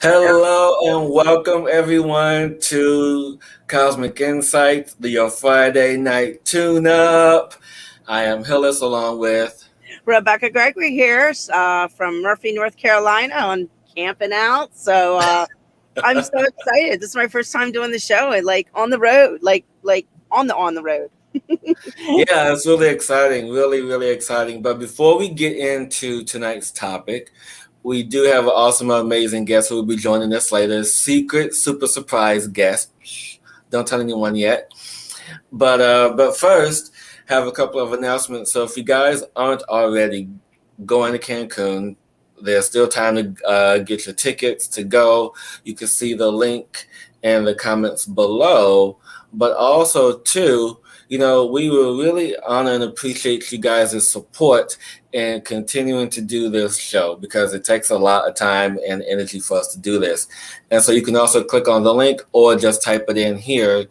Hello and welcome everyone to Cosmic Insights, your Friday night tune-up. I am Hillis along with Rebecka Gregory here from Murphy, North Carolina on camping out. I'm so excited. This is my first time doing the show and like on the road, like on the road. yeah, it's really exciting, really exciting. But before we get into tonight's topic, we do have an awesome, amazing guest who will be joining us later. Secret, super surprise guest. Shh, don't tell anyone yet. But first, have a couple of announcements. So if you guys aren't already going to Cancun, there's still time to get your tickets to go. You can see the link in the comments below. But also, too, we will really honor and appreciate you guys' support in continuing to do this show because it takes a lot of time and energy for us to do this. And so you can also click on the link or just type it in here.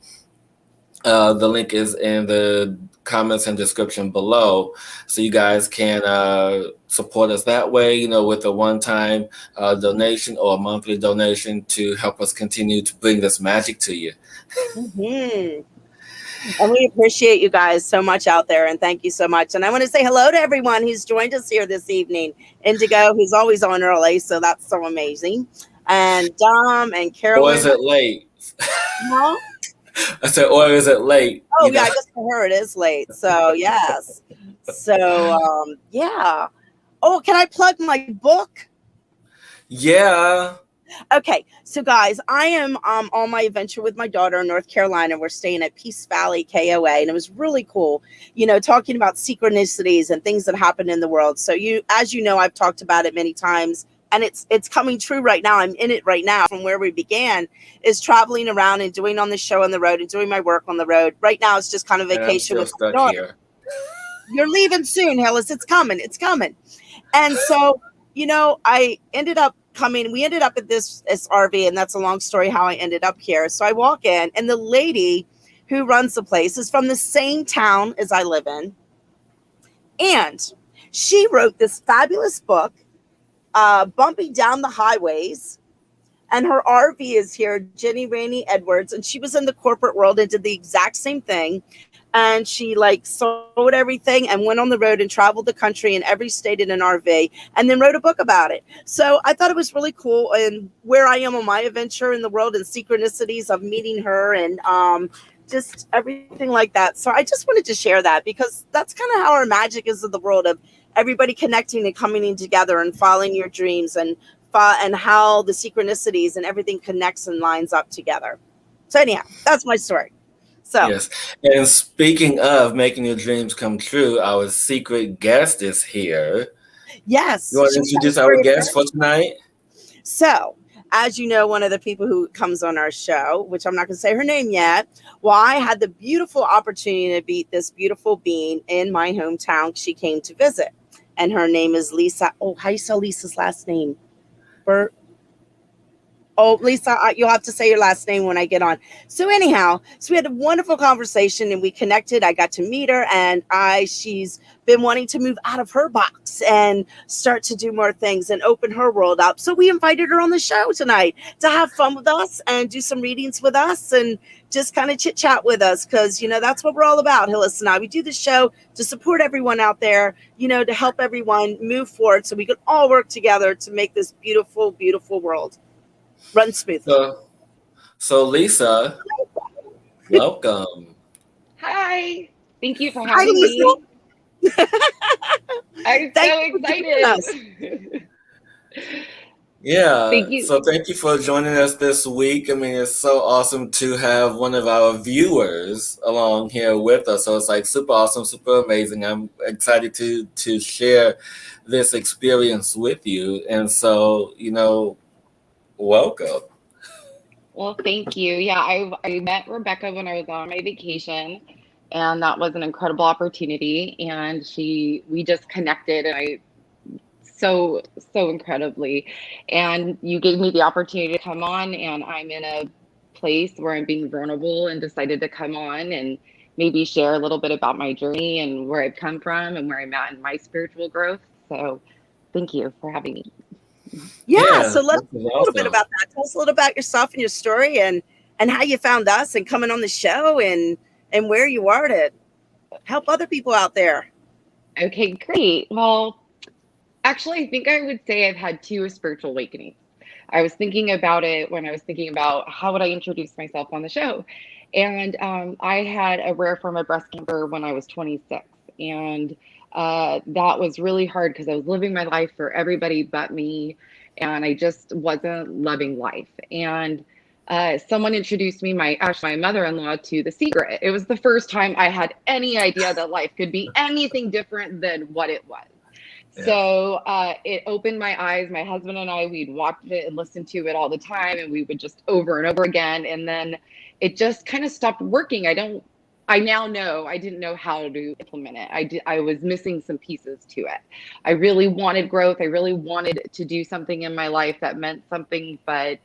The link is in the comments and description below, so you guys can support us that way, with a one-time donation or a monthly donation to help us continue to bring this magic to you. Mm-hmm. And we appreciate you guys so much out there, and thank you so much. And I want to say hello to everyone who's joined us here this evening. Indigo, who's always on early, so that's so amazing. And Dom and Or is Carolyn. it late? Huh? I said, or is it late? Oh yeah, I guess for her it is late. So yes. Yeah. Oh, can I plug my book? Yeah. Okay, so guys, I am on my adventure with my daughter in North Carolina. We're staying at Peace Valley KOA, and it was really cool, talking about synchronicities and things that happen in the world. So as you know, I've talked about it many times, and it's coming true right now. I'm in it right now. From where we began is traveling around and doing on the show on the road and doing my work on the road. Right now, it's just kind of And I'm vacation still with my stuck daughter. here. You're leaving soon, Hillis. It's coming. It's coming. And so, we ended up at this RV, and that's a long story how I ended up here. So I walk in, and the lady who runs the place is from the same town as I live in. And she wrote this fabulous book, Bumping Down the Highways. And her RV is here, Jenny Rainey Edwards, and she was in the corporate world and did the exact same thing. And she like sold everything and went on the road and traveled the country in every state in an RV, and then wrote a book about it. So I thought it was really cool, and where I am on my adventure in the world and synchronicities of meeting her and just everything like that. So I just wanted to share that because that's kind of how our magic is in the world of everybody connecting and coming in together and following your dreams and how the synchronicities and everything connects and lines up together. So anyhow, that's my story. So Yes. And speaking of making your dreams come true, our secret guest is here. You yes, want to she's got a introduce our story of guest her. for tonight? So, as you know, one of the people who comes on our show, which I'm not going to say her name yet, well, I had the beautiful opportunity to meet this beautiful being in my hometown. She came to visit, and her name is Lisa. Oh, how do you spell Lisa's last name? Bert. Oh, Lisa, you'll have to say your last name when I get on. So anyhow, so we had a wonderful conversation and we connected. I got to meet her, and she's been wanting to move out of her box and start to do more things and open her world up. So we invited her on the show tonight to have fun with us and do some readings with us and just kind of chit chat with us because that's what we're all about, Hillis and I. We do the show to support everyone out there, to help everyone move forward so we can all work together to make this beautiful, beautiful world run smoothly. So, so Lisa, welcome. Hi. Thank you for Hi, having Lisa. me. I'm Thank so you for joining us. excited. Yeah, Thank you. so thank you for joining us this week. I mean, it's so awesome to have one of our viewers along here with us. So it's like super awesome, super amazing. I'm excited to share this experience with you. And so, welcome. Well, thank you. Yeah, I met Rebecca when I was on my vacation, and that was an incredible opportunity. And we just connected, and I so incredibly. And you gave me the opportunity to come on, and I'm in a place where I'm being vulnerable and decided to come on and maybe share a little bit about my journey and where I've come from and where I'm at in my spiritual growth. So thank you for having me. Yeah, Yeah, so let's this is talk a little bit awesome. about that. Tell us a little about yourself and your story, and how you found us and coming on the show, and where you are to help other people out there. Okay, great. Well, actually, I think I would say I've had two spiritual awakenings. I was thinking about it when I was thinking about how would I introduce myself on the show. And I had a rare form of breast cancer when I was 26. And that was really hard because I was living my life for everybody but me. And I just wasn't loving life. And someone introduced me, my mother-in-law, to The Secret. It was the first time I had any idea that life could be anything different than what it was. Yeah. So it opened my eyes. My husband and I, we'd watch it and listen to it all the time, and we would just over and over again. And then it just kind of stopped working. I now know I didn't know how to implement it. I was missing some pieces to it. I really wanted growth. I really wanted to do something in my life that meant something, but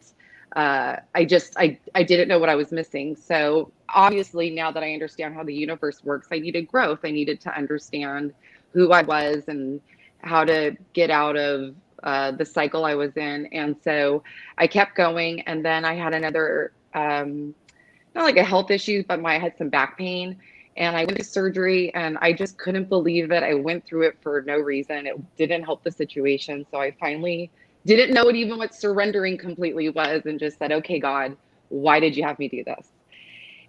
I didn't know what I was missing. So obviously, now that I understand how the universe works, I needed growth. I needed to understand who I was and how to get out of the cycle I was in. And so I kept going. And then I had another, not like a health issue, but I had some back pain. And I went to surgery and I just couldn't believe it. I went through it for no reason. It didn't help the situation. So I finally didn't know what surrendering completely was, and just said, okay, God, why did you have me do this?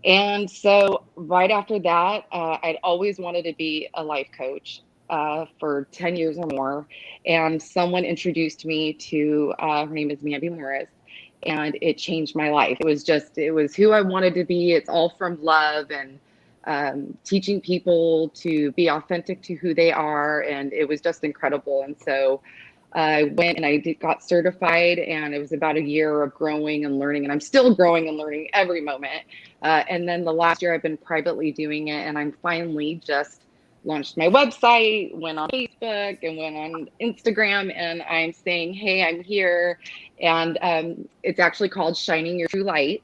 And so right after that, I'd always wanted to be a life coach for 10 years or more. And someone introduced me to, her name is Mandy Morris, and it changed my life. It was who I wanted to be. It's all from love and teaching people to be authentic to who they are. And it was just incredible. And so I went and got certified, and it was about a year of growing and learning, and I'm still growing and learning every moment. And then the last year I've been privately doing it, and I'm finally just launched my website, went on Facebook and went on Instagram, and I'm saying, hey, I'm here. And it's actually called Shining Your True Light.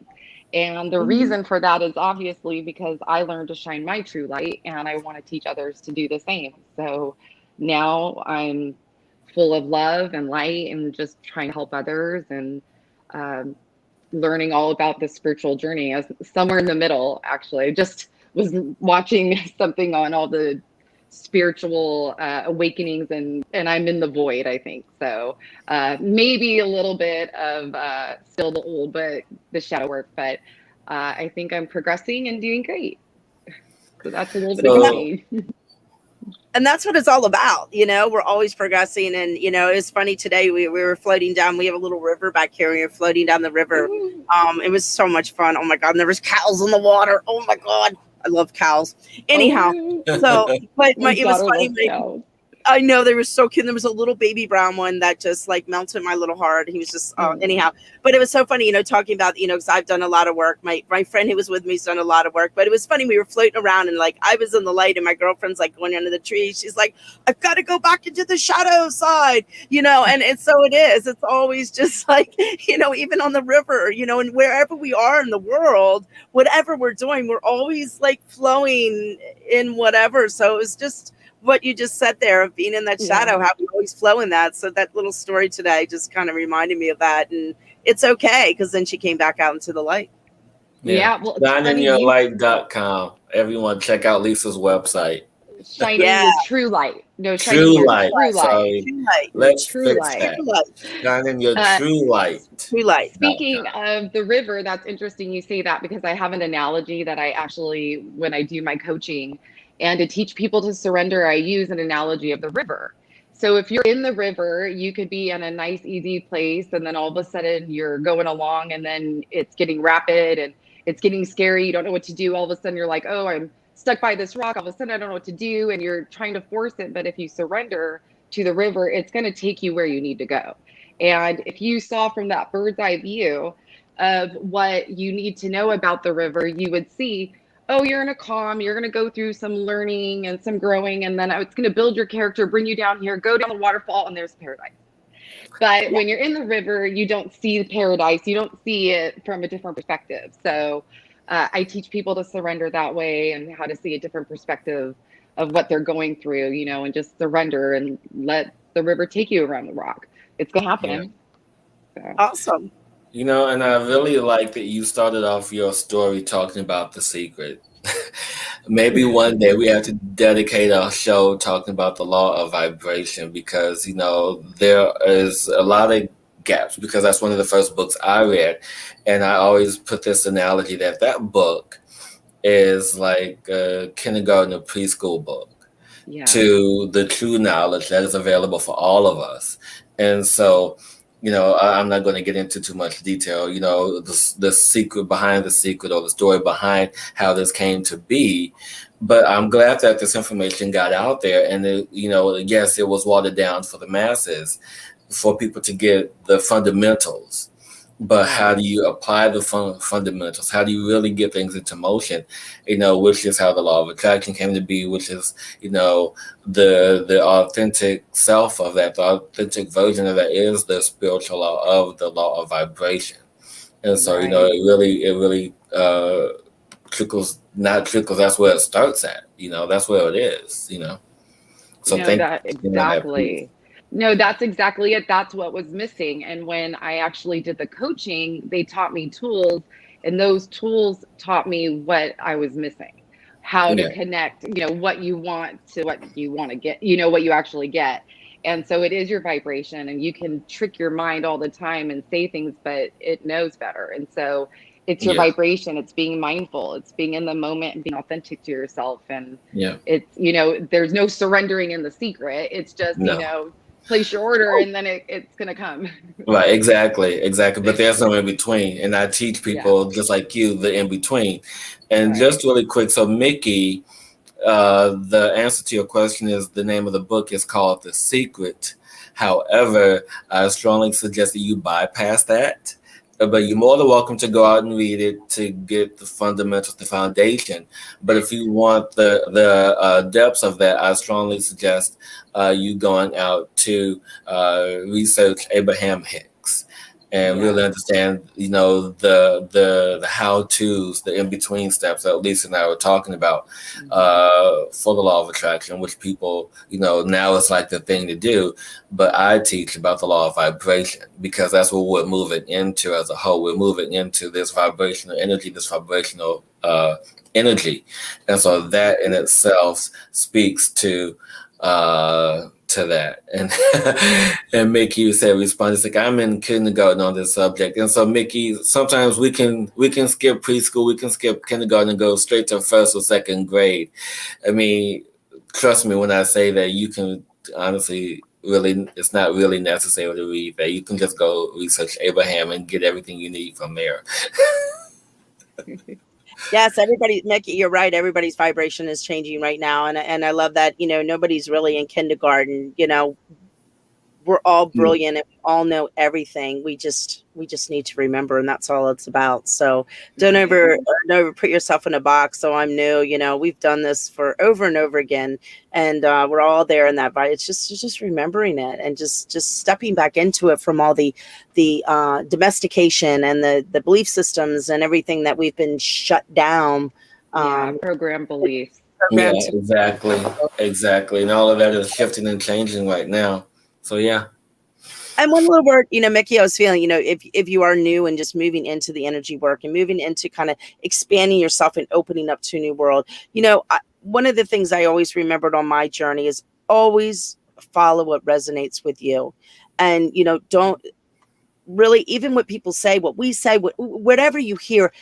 And the reason for that is obviously because I learned to shine my true light, and I want to teach others to do the same. So now I'm full of love and light and just trying to help others, and learning all about the spiritual journey. As somewhere in the middle, actually, I just was watching something on all the spiritual awakenings, and I'm in the void, I think. So maybe a little bit of still the old, but the shadow work, but I think I'm progressing and doing great. So that's a little bit about me. And that's what it's all about. We're always progressing. And it's funny, today we were floating down, we have a little river back here, we were floating down the river. It was so much fun. Oh my God. And there was cows in the water. Oh my God, I love cows. Anyhow, so but it was funny. I know, they were so cute. There was a little baby brown one that just like melted my little heart. He was just anyhow, but it was so funny, talking about, because I've done a lot of work. My friend who was with me has done a lot of work, but it was funny. We were floating around, and like I was in the light, and my girlfriend's like going under the tree. She's like, I've got to go back into the shadow side, and so it is. It's always just like, even on the river, and wherever we are in the world, whatever we're doing, we're always like flowing in whatever. So it was just what you just said there of being in that shadow, how we always flow in that. So that little story today just kind of reminded me of that. And it's okay, because then she came back out into the light. Yeah. Well, ShiningYourLight.com. Everyone check out Lisa's website. Shining your true light. No, true light. True light. Sorry. True light. Let's true fix light. that. Shining your true light. True light. Speaking of the river, that's interesting you say that, because I have an analogy that I actually, when I do my coaching and to teach people to surrender, I use an analogy of the river. So if you're in the river, you could be in a nice, easy place, and then all of a sudden you're going along, and then it's getting rapid and it's getting scary. You don't know what to do. All of a sudden you're like, oh, I'm stuck by this rock. All of a sudden I don't know what to do. And you're trying to force it. But if you surrender to the river, it's going to take you where you need to go. And if you saw from that bird's eye view of what you need to know about the river, you would see, oh, you're in a calm, you're going to go through some learning and some growing, and then it's going to build your character, bring you down here, go down the waterfall, and there's paradise. But when you're in the river, you don't see the paradise. You don't see it from a different perspective. So I teach people to surrender that way, and how to see a different perspective of what they're going through, and just surrender and let the river take you around the rock. it's going to happen. So. Awesome. You know, and I really like that you started off your story talking about the secret. Maybe one day we have to dedicate our show talking about the law of vibration, because, you know, there is a lot of gaps, because that's one of the first books I read. And I always put this analogy that book is like a kindergarten or preschool book to the true knowledge that is available for all of us. And so, you know, I'm not going to get into too much detail, you know, the secret behind the secret, or the story behind how this came to be. But I'm glad that this information got out there. And, you know, yes, it was watered down for the masses, for people to get the fundamentals. But how do you apply the fundamentals? How do you really get things into motion? You know, which is how the law of attraction came to be, which is, you know, the authentic self of that, the authentic version of that is the spiritual law of the law of vibration. And so, you know, it really trickles, not trickles, that's where it starts at. You know, that's where it is, you know. So exactly. No, that's exactly it. That's what was missing. And when I actually did the coaching, they taught me tools, and those tools taught me what I was missing, how to connect, you know, what you want to what you want to get, you know, what you actually get. And so it is your vibration, and you can trick your mind all the time and say things, but it knows better. And so it's your vibration. It's being mindful. It's being in the moment and being authentic to yourself. And it's, you know, there's no surrendering in the secret. It's just, you know, place your order and then it's going to come. Right. Exactly. But there's no in between. And I teach people just like you, the in between. And just really quick. So Mickey, the answer to your question is, the name of the book is called The Secret. However, I strongly suggest that you bypass that. But you're more than welcome to go out and read it to get the fundamentals, the foundation. But if you want the depths of that, I strongly suggest you going out to research Abraham Hicks and really understand, you know, the how-tos, the in-between steps that Lisa and I were talking about for the law of attraction, which people, you know, now it's like the thing to do. But I teach about the law of vibration, because that's what we're moving into as a whole. We're moving into this vibrational energy, and so that in itself speaks to that. And and Mickey said, respond, it's like, I'm in kindergarten on this subject. And so Mickey, sometimes we can skip preschool, we can skip kindergarten and go straight to first or second grade. I mean, trust me when I say that you can honestly, really, it's not really necessary to read that. You can just go research Abraham and get everything you need from there. Yes, everybody, Mickey, you're right. Everybody's vibration is changing right now. And I love that, you know, nobody's really in kindergarten. You know, we're all brilliant and we all know everything. We just need to remember, and that's all it's about. So don't ever put yourself in a box. So I'm new, you know, we've done this for over and over again, and we're all there in that vibe. It's just remembering it and just stepping back into it from all the domestication and the belief systems and everything that we've been shut down. Program beliefs. Yeah, exactly. And all of that is shifting and changing right now. So, yeah. And one little word, you know, Mickey, I was feeling, you know, if you are new and just moving into the energy work and moving into kind of expanding yourself and opening up to a new world, you know, one of the things I always remembered on my journey is always follow what resonates with you. And, you know, don't really, even what people say, what we say, whatever you hear,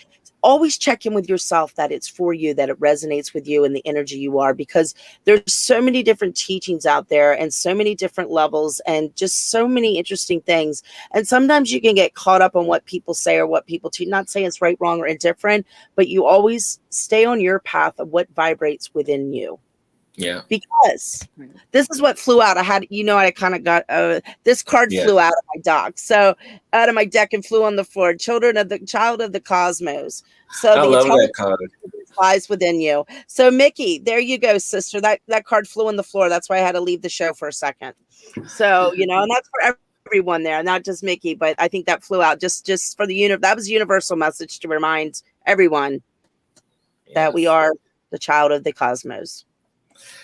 always check in with yourself that it's for you, that it resonates with you and the energy you are, because there's so many different teachings out there and so many different levels and just so many interesting things. And sometimes you can get caught up on what people say or what people teach, not saying it's right, wrong, or indifferent, but you always stay on your path of what vibrates within you. Yeah. Because this is what flew out. I had, you know, I kind of got this card flew out of my out of my deck and flew on the floor. Child of the cosmos. So I love that card. Lies within you. So Mickey, there you go, sister. That card flew on the floor. That's why I had to leave the show for a second. So, you know, and that's for everyone there, not just Mickey, but I think that flew out just for the that was a universal message to remind everyone that we are the child of the cosmos.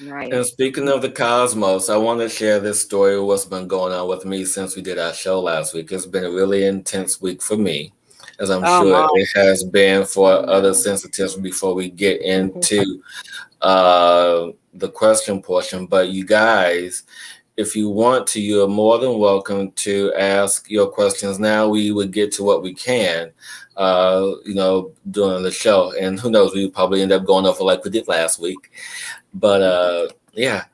Right. And speaking of the cosmos, I want to share this story of what's been going on with me since we did our show last week. It's been a really intense week for me, as I'm Oh sure my. it has been for other No. sensitives before we get into the question portion. But you guys, if you want to, you're more than welcome to ask your questions now. We would get to what we can, during the show. And who knows, we probably end up going over like we did last week. But yeah.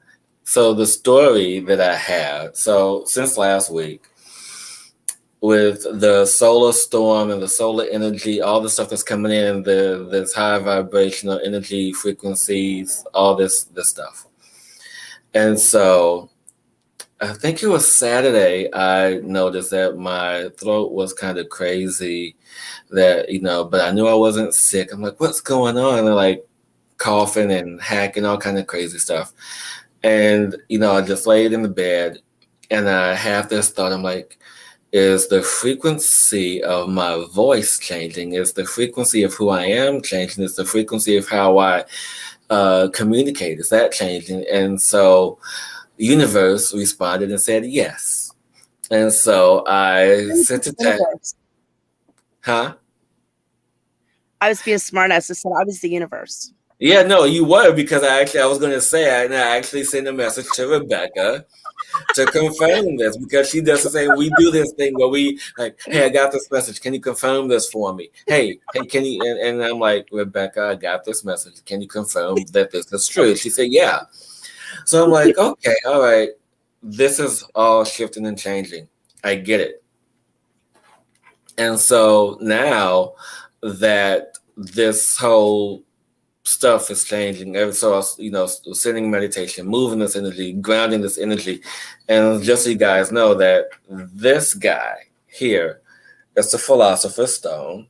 So the story that I had, so since last week, with the solar storm and the solar energy, all the stuff that's coming in, this high vibrational energy frequencies, all this stuff. And so I think it was Saturday, I noticed that my throat was kind of crazy, but I knew I wasn't sick. I'm like, what's going on? And like coughing and hacking, all kind of crazy stuff. And, I just laid in the bed and I have this thought. I'm like, is the frequency of my voice changing? Is the frequency of who I am changing? Is the frequency of how I communicate? Is that changing? And so the universe responded and said yes. And so I sent a text. Huh? I was being smart ass. I said I was the universe. Yeah, no, you were, because I was going to say, and I actually sent a message to Rebecka to confirm this, because she does the same. We do this thing where we like, hey, I got this message. Can you confirm this for me? Hey, can you? And I'm like, Rebecka, I got this message. Can you confirm that this is true? She said, yeah. So I'm like, okay, all right. This is all shifting and changing. I get it. And so now that this whole stuff is changing, every so sending meditation, moving this energy, grounding this energy, and just so you guys know that this guy here is the Philosopher's Stone.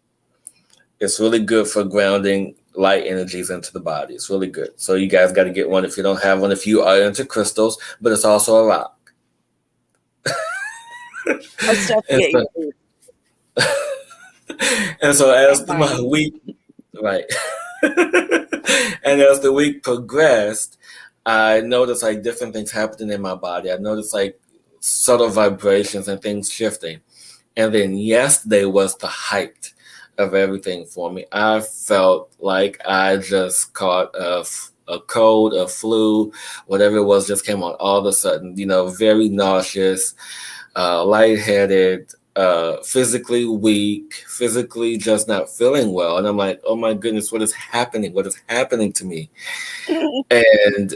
It's really good for grounding light energies into the body. It's really good. So you guys got to get one if you don't have one, if you are into crystals, but it's also a rock. and, so, and so as my week, right. And as the week progressed, I noticed like different things happening in my body. I noticed like subtle vibrations and things shifting. And then yesterday was the height of everything for me. I felt like I just caught a cold, a flu, whatever it was, just came on all of a sudden, very nauseous, lightheaded, physically weak, physically just not feeling well. And I'm like, oh my goodness, what is happening? What is happening to me? And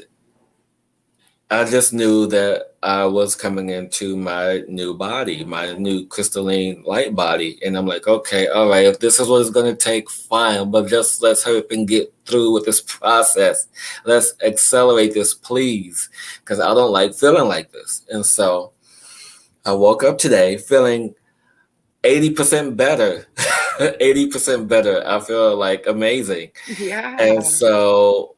I just knew that I was coming into my new body, my new crystalline light body. And I'm like, okay, all right, if this is what it's going to take, fine. But just let's hurry up and get through with this process. Let's accelerate this, please, because I don't like feeling like this. And so I woke up today feeling 80% better. 80% better. I feel like amazing. Yeah. And so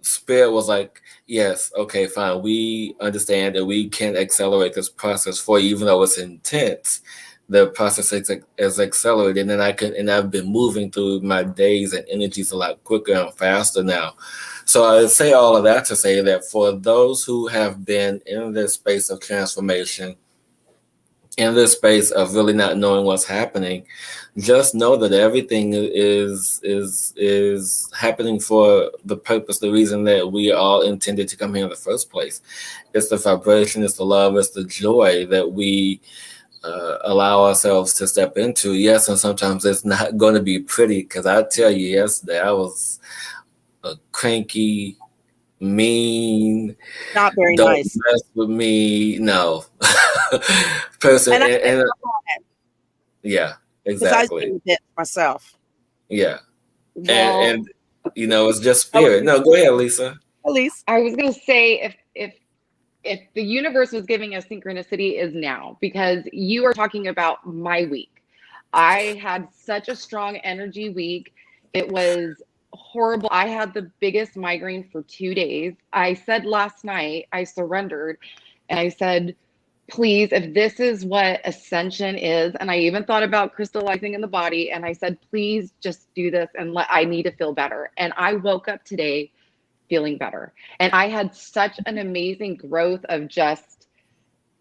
Spirit was like, yes, okay, fine. We understand that we can accelerate this process for you, even though it's intense. The process is accelerated, and I've been moving through my days and energies a lot quicker and faster now. So I say all of that to say that for those who have been in this space of transformation, in this space of really not knowing what's happening, just know that everything is happening for the purpose, the reason that we all intended to come here in the first place. It's the vibration, it's the love, it's the joy that we allow ourselves to step into. Yes, and sometimes it's not going to be pretty, because I tell you, yesterday I was a cranky, mean, not very don't nice, mess with me, no person. And yeah, exactly. I was it myself. Yeah. Well, And it's just spirit. No, go ahead, Lisa. At least I was going to say, if the universe was giving us synchronicity, is now, because you are talking about my week. I had such a strong energy week. It was horrible. I had the biggest migraine for 2 days. I said last night, I surrendered, and I said, please, if this is what ascension is, and I even thought about crystallizing in the body, and I said, please just do this, and I need to feel better. And I woke up today feeling better. And I had such an amazing growth of just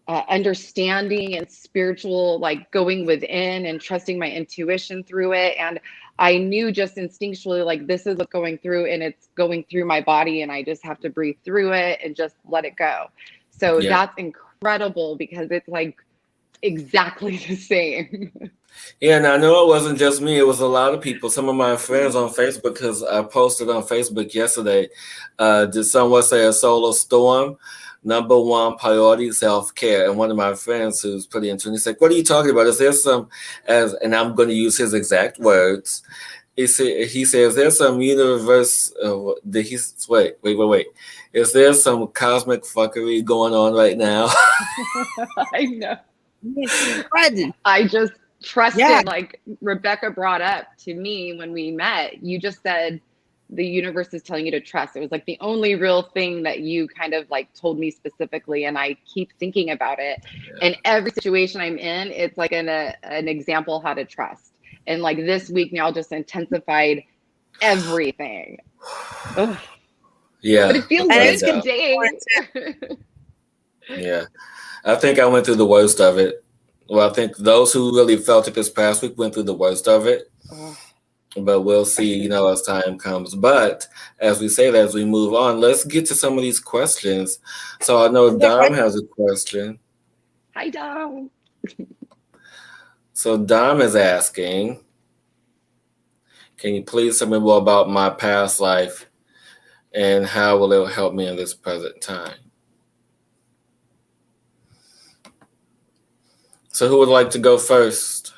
understanding and spiritual, like going within and trusting my intuition through it. And I knew just instinctually, like, this is what's going through, and it's going through my body, and I just have to breathe through it and just let it go. So that's incredible, because it's like exactly the same. Yeah, and I know it wasn't just me. It was a lot of people. Some of my friends on Facebook, because I posted on Facebook yesterday, did someone say a solar storm? Number one priority, self-care. And one of my friends who's pretty into it, he said, what are you talking about? Is there some, and I'm going to use his exact words. He says, there's some universe, wait. Is there some cosmic fuckery going on right now? I know. I just trusted, like Rebecka brought up to me when we met. You just said the universe is telling you to trust. It was like the only real thing that you kind of like told me specifically, and I keep thinking about it. And every situation I'm in, it's like an example how to trust. And like this week now just intensified everything. Ugh. Yeah, but it feels good today. Yeah, I think I went through the worst of it. Well, I think those who really felt it this past week went through the worst of it. But we'll see, as time comes. But as we say that, as we move on, let's get to some of these questions. So I know Dom has a question. Hi, Dom. So Dom is asking, can you please tell me more about my past life and how will it help me in this present time? So who would like to go first?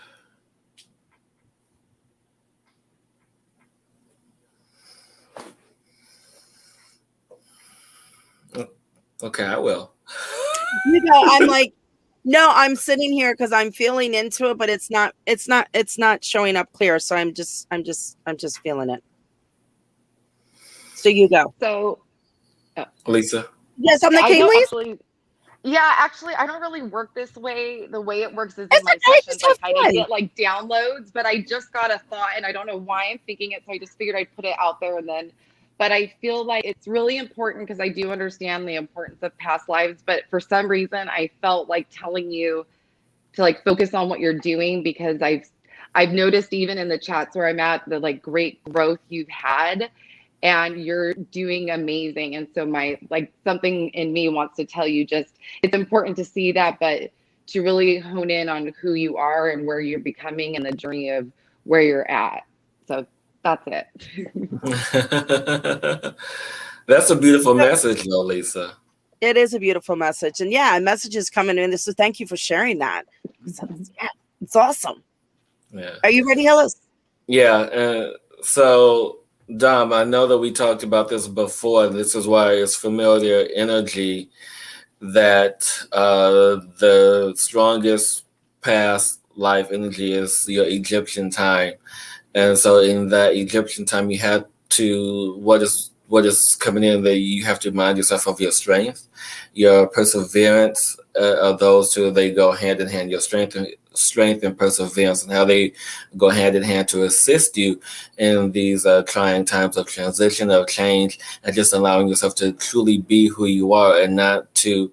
Okay, I will. I'm like, no, I'm sitting here because I'm feeling into it, but it's not showing up clear. So I'm just feeling it. So you go. So, Lisa. Yes, I'm the king, Lisa. Actually, I don't really work this way. The way it works is in my sessions, I kind of get like downloads, but I just got a thought and I don't know why I'm thinking it. So I just figured I'd put it out there but I feel like it's really important because I do understand the importance of past lives. But for some reason, I felt like telling you to like focus on what you're doing, because I've noticed even in the chats where I'm at, the like great growth you've had. And you're doing amazing. And so something in me wants to tell you just, it's important to see that, but to really hone in on who you are and where you're becoming and the journey of where you're at. So that's it. That's a beautiful message, though, Lisa. It is a beautiful message. And messages coming in. So thank you for sharing that. It's awesome. Yeah. Are you ready, Hillis? Yeah. So Dom, I know that we talked about this before. This is why it's familiar energy that the strongest past life energy is your Egyptian time. And so in that Egyptian time, you have to, what is coming in there, you have to remind yourself of your strength, your perseverance, of those two, they go hand in hand, your strength and perseverance, and how they go hand in hand to assist you in these trying times of transition, of change, and just allowing yourself to truly be who you are and not to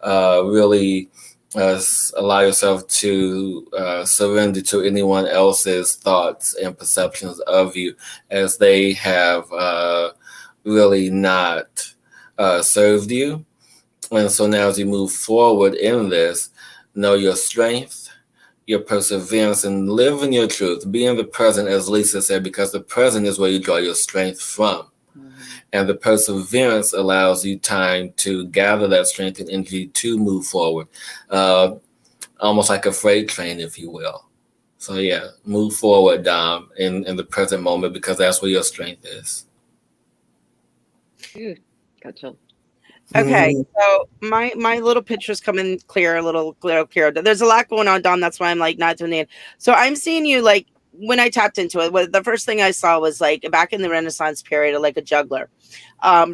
really allow yourself to surrender to anyone else's thoughts and perceptions of you, as they have really not served you. And so now as you move forward in this, know your strength, your perseverance, and live in your truth. Be in the present, as Lisa said, because the present is where you draw your strength from. Mm-hmm. And the perseverance allows you time to gather that strength and energy to move forward. Almost like a freight train, if you will. So move forward, Dom, in the present moment, because that's where your strength is. Gotcha. Okay, so my little picture's coming clear, a little clearer. There's a lot going on, Dom. That's why I'm like not doing it. So I'm seeing you like when I tapped into it. The first thing I saw was like back in the Renaissance period, like a juggler.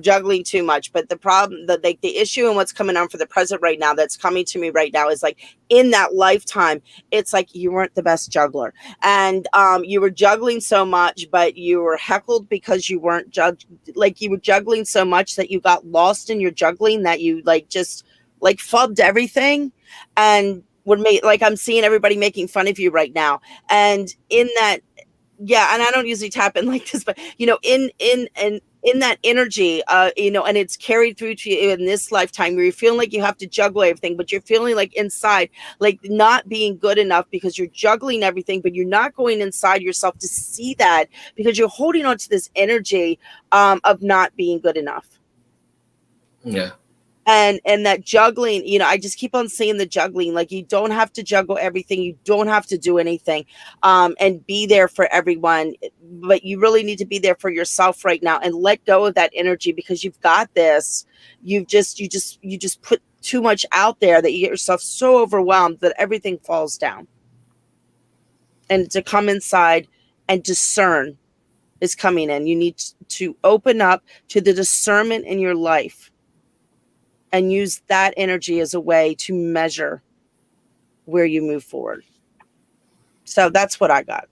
juggling too much. But the problem, the issue and what's coming on for the present right now, that's coming to me right now, is like in that lifetime, it's like you weren't the best juggler, and you were juggling so much, but you were heckled because you weren't like you were juggling so much that you got lost in your juggling, that you like just like fubbed everything, and would make, like, I'm seeing everybody making fun of you right now, and in that, yeah, and I don't usually tap in like this, but you know, in that energy, you know, and it's carried through to you in this lifetime, where you're feeling like you have to juggle everything, but you're feeling like inside, like not being good enough because you're juggling everything, but you're not going inside yourself to see that, because you're holding on to this energy of not being good enough. Yeah. And that juggling, you know, I just keep on saying the juggling, like you don't have to juggle everything, you don't have to do anything, and be there for everyone, but you really need to be there for yourself right now, and let go of that energy, because you've got this. You just put too much out there, that you get yourself so overwhelmed that everything falls down. And to come inside and discern is coming in. You need to open up to the discernment in your life, and use that energy as a way to measure where you move forward. So that's what I got.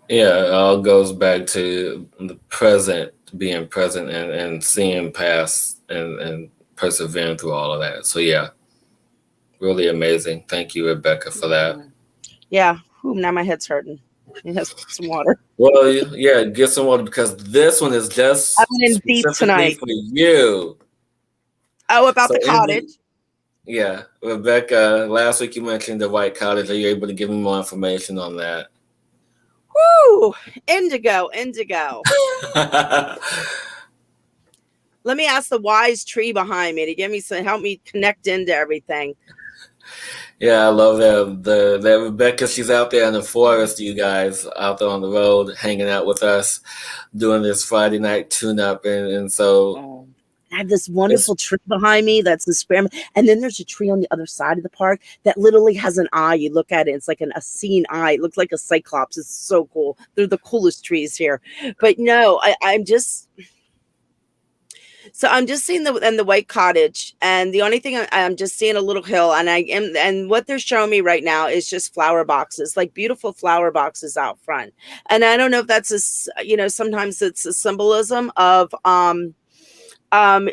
Yeah, it all goes back to the present, being present, and seeing past, and persevering through all of that. So yeah, really amazing. Thank you, Rebecka, for that. Yeah. Ooh, now my head's hurting. It has some water. Well, yeah, get some water, because this one is just I'm in deep tonight. for you. Oh, about the cottage. Yeah, Rebecka, last week you mentioned the white cottage. Are you able to give me more information on that? Woo! Indigo. Let me ask the wise tree behind me to give me some, help me connect into everything. Yeah, I love that Rebecka, she's out there in the forest, you guys, out there on the road, hanging out with us, doing this Friday night tune-up, and so I have this wonderful tree behind me that's the square, and then there's a tree on the other side of the park that literally has an eye. You look at it, it's like a seeing eye. It looks like a cyclops. It's so cool. They're the coolest trees here. But no, I'm just seeing the white cottage, and the only thing I'm just seeing a little hill, and what they're showing me right now is just flower boxes, like beautiful flower boxes out front. And I don't know if that's you know, sometimes it's a symbolism of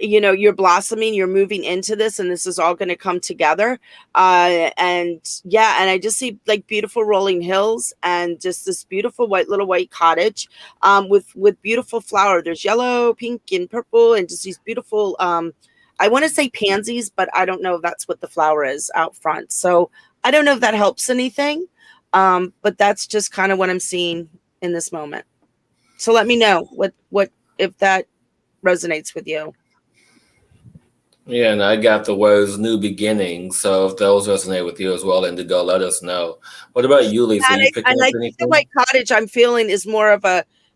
you know, you're blossoming, you're moving into this, and this is all going to come together. And yeah, and I just see like beautiful rolling hills, and just this beautiful little white cottage, with beautiful flower. There's yellow, pink, and purple, and just these beautiful, I want to say pansies, but I don't know if that's what the flower is out front. So I don't know if that helps anything. But that's just kind of what I'm seeing in this moment. So let me know what if that resonates with you. Yeah, and I got the words "new beginning." So if those resonate with you as well, Indigo, let us know. What about you, Lisa? And You picking up I think anything? the white cottage I'm feeling is more of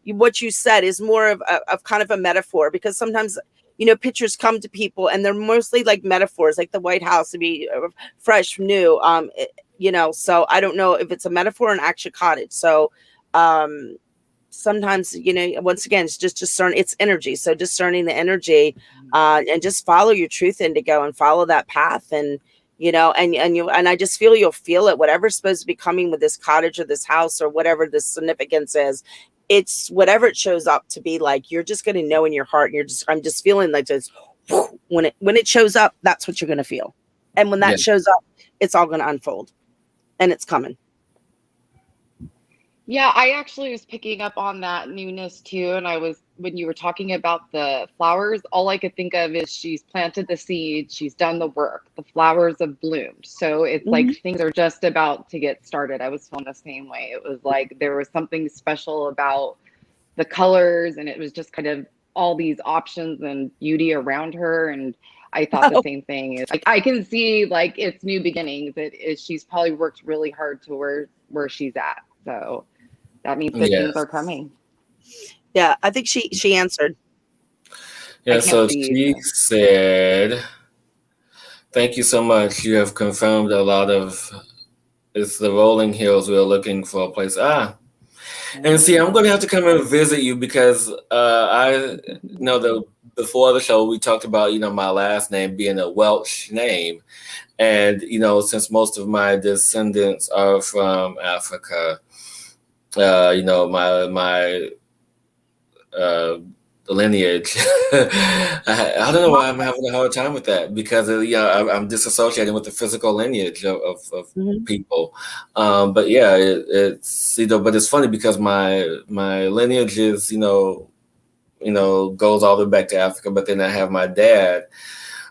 what you said is more of kind of a metaphor, because sometimes, you know, pictures come to people and they're mostly like metaphors, like the White House to be fresh, new, you know. So I don't know if it's a metaphor or an actual cottage. So sometimes, you know, once again, it's just discern, it's energy. So discerning the energy, and just follow your truth, Indigo, and follow that path. And, you know, and I just feel you'll feel it, whatever's supposed to be coming with this cottage or this house or whatever the significance is. It's whatever it shows up to be like, you're just going to know in your heart. And I'm just feeling like this, when it shows up, that's what you're going to feel. And when that shows up, it's all going to unfold, and it's coming. Yeah, I actually was picking up on that newness too. And when you were talking about the flowers, all I could think of is she's planted the seed, she's done the work, the flowers have bloomed. So it's like things are just about to get started. I was feeling the same way. It was like there was something special about the colors, and it was just kind of all these options and beauty around her. And I thought the same thing. It's like I can see like it's new beginnings. She's probably worked really hard to where she's at. So that means that things are coming. Yeah, I think she answered. Yeah, so she said, "Thank you so much. You have confirmed a lot of, it's the rolling hills. We're looking for a place." And see, I'm going to have to come and visit you because I know that before the show we talked about, my last name being a Welsh name. And, since most of my descendants are from Africa, my lineage, I don't know why I'm having a hard time with that because, I'm disassociating with the physical lineage of people. But yeah, it's, but it's funny because my lineage is, goes all the way back to Africa, but then I have my dad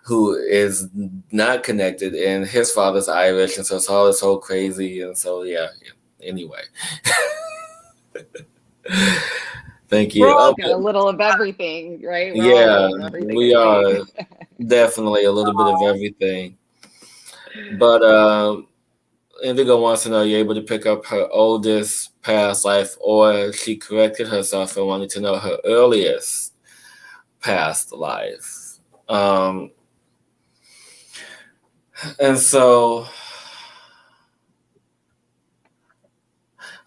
who is not connected, and his father's Irish, and so it's all this whole crazy, and so yeah. Anyway, thank you. We're all got a little of everything, right? We're all a Yeah, little of everything, we I are think. definitely a little bit of everything. But Indigo wants to know, you're able to pick up her oldest past life, or she corrected herself and wanted to know her earliest past life. And so,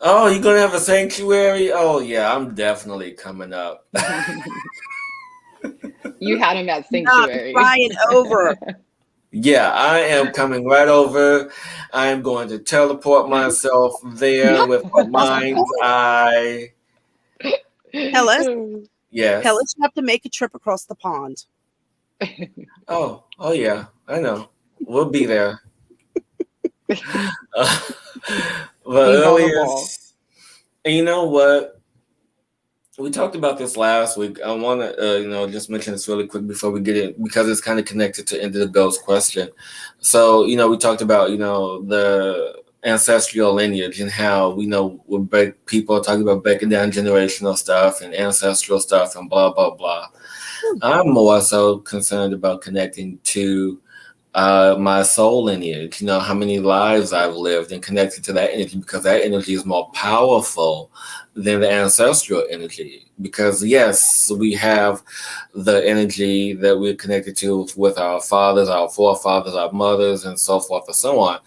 oh, you're gonna have a sanctuary? Oh yeah, I'm definitely coming up. You had him at Not Sanctuary. flying over. Yeah, I am coming right over. I am going to teleport myself there with my mind's eye. Hillis, Yes. Hillis, you have to make a trip across the pond. Oh yeah, I know. We'll be there. But earliest, and you know what? We talked about this last week. I want to, just mention this really quick before we get in, because it's kind of connected to Indigo's question. So, we talked about, the ancestral lineage and how we know people are talking about breaking down generational stuff and ancestral stuff and blah, blah, blah. I'm more so concerned about connecting to my soul lineage, how many lives I've lived, and connected to that energy, because that energy is more powerful than the ancestral energy. Because yes, we have the energy that we're connected to with our fathers, our forefathers, our mothers, and so forth and so on.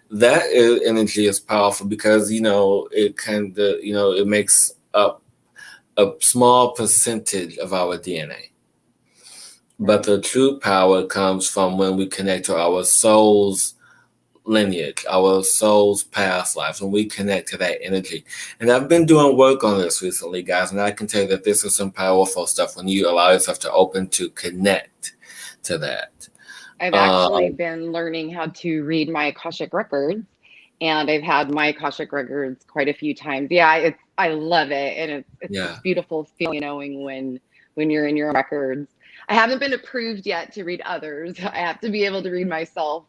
That energy is powerful because it kind of it makes up a small percentage of our DNA. But the true power comes from when we connect to our soul's lineage, our soul's past lives, when we connect to that energy. And I've been doing work on this recently, guys, and I can tell you that this is some powerful stuff when you allow yourself to open to connect to that. I've actually been learning how to read my Akashic records, and I've had my Akashic records quite a few times. Yeah, I love it, and it's this beautiful feeling knowing when you're in your records. I haven't been approved yet to read others. I have to be able to read myself,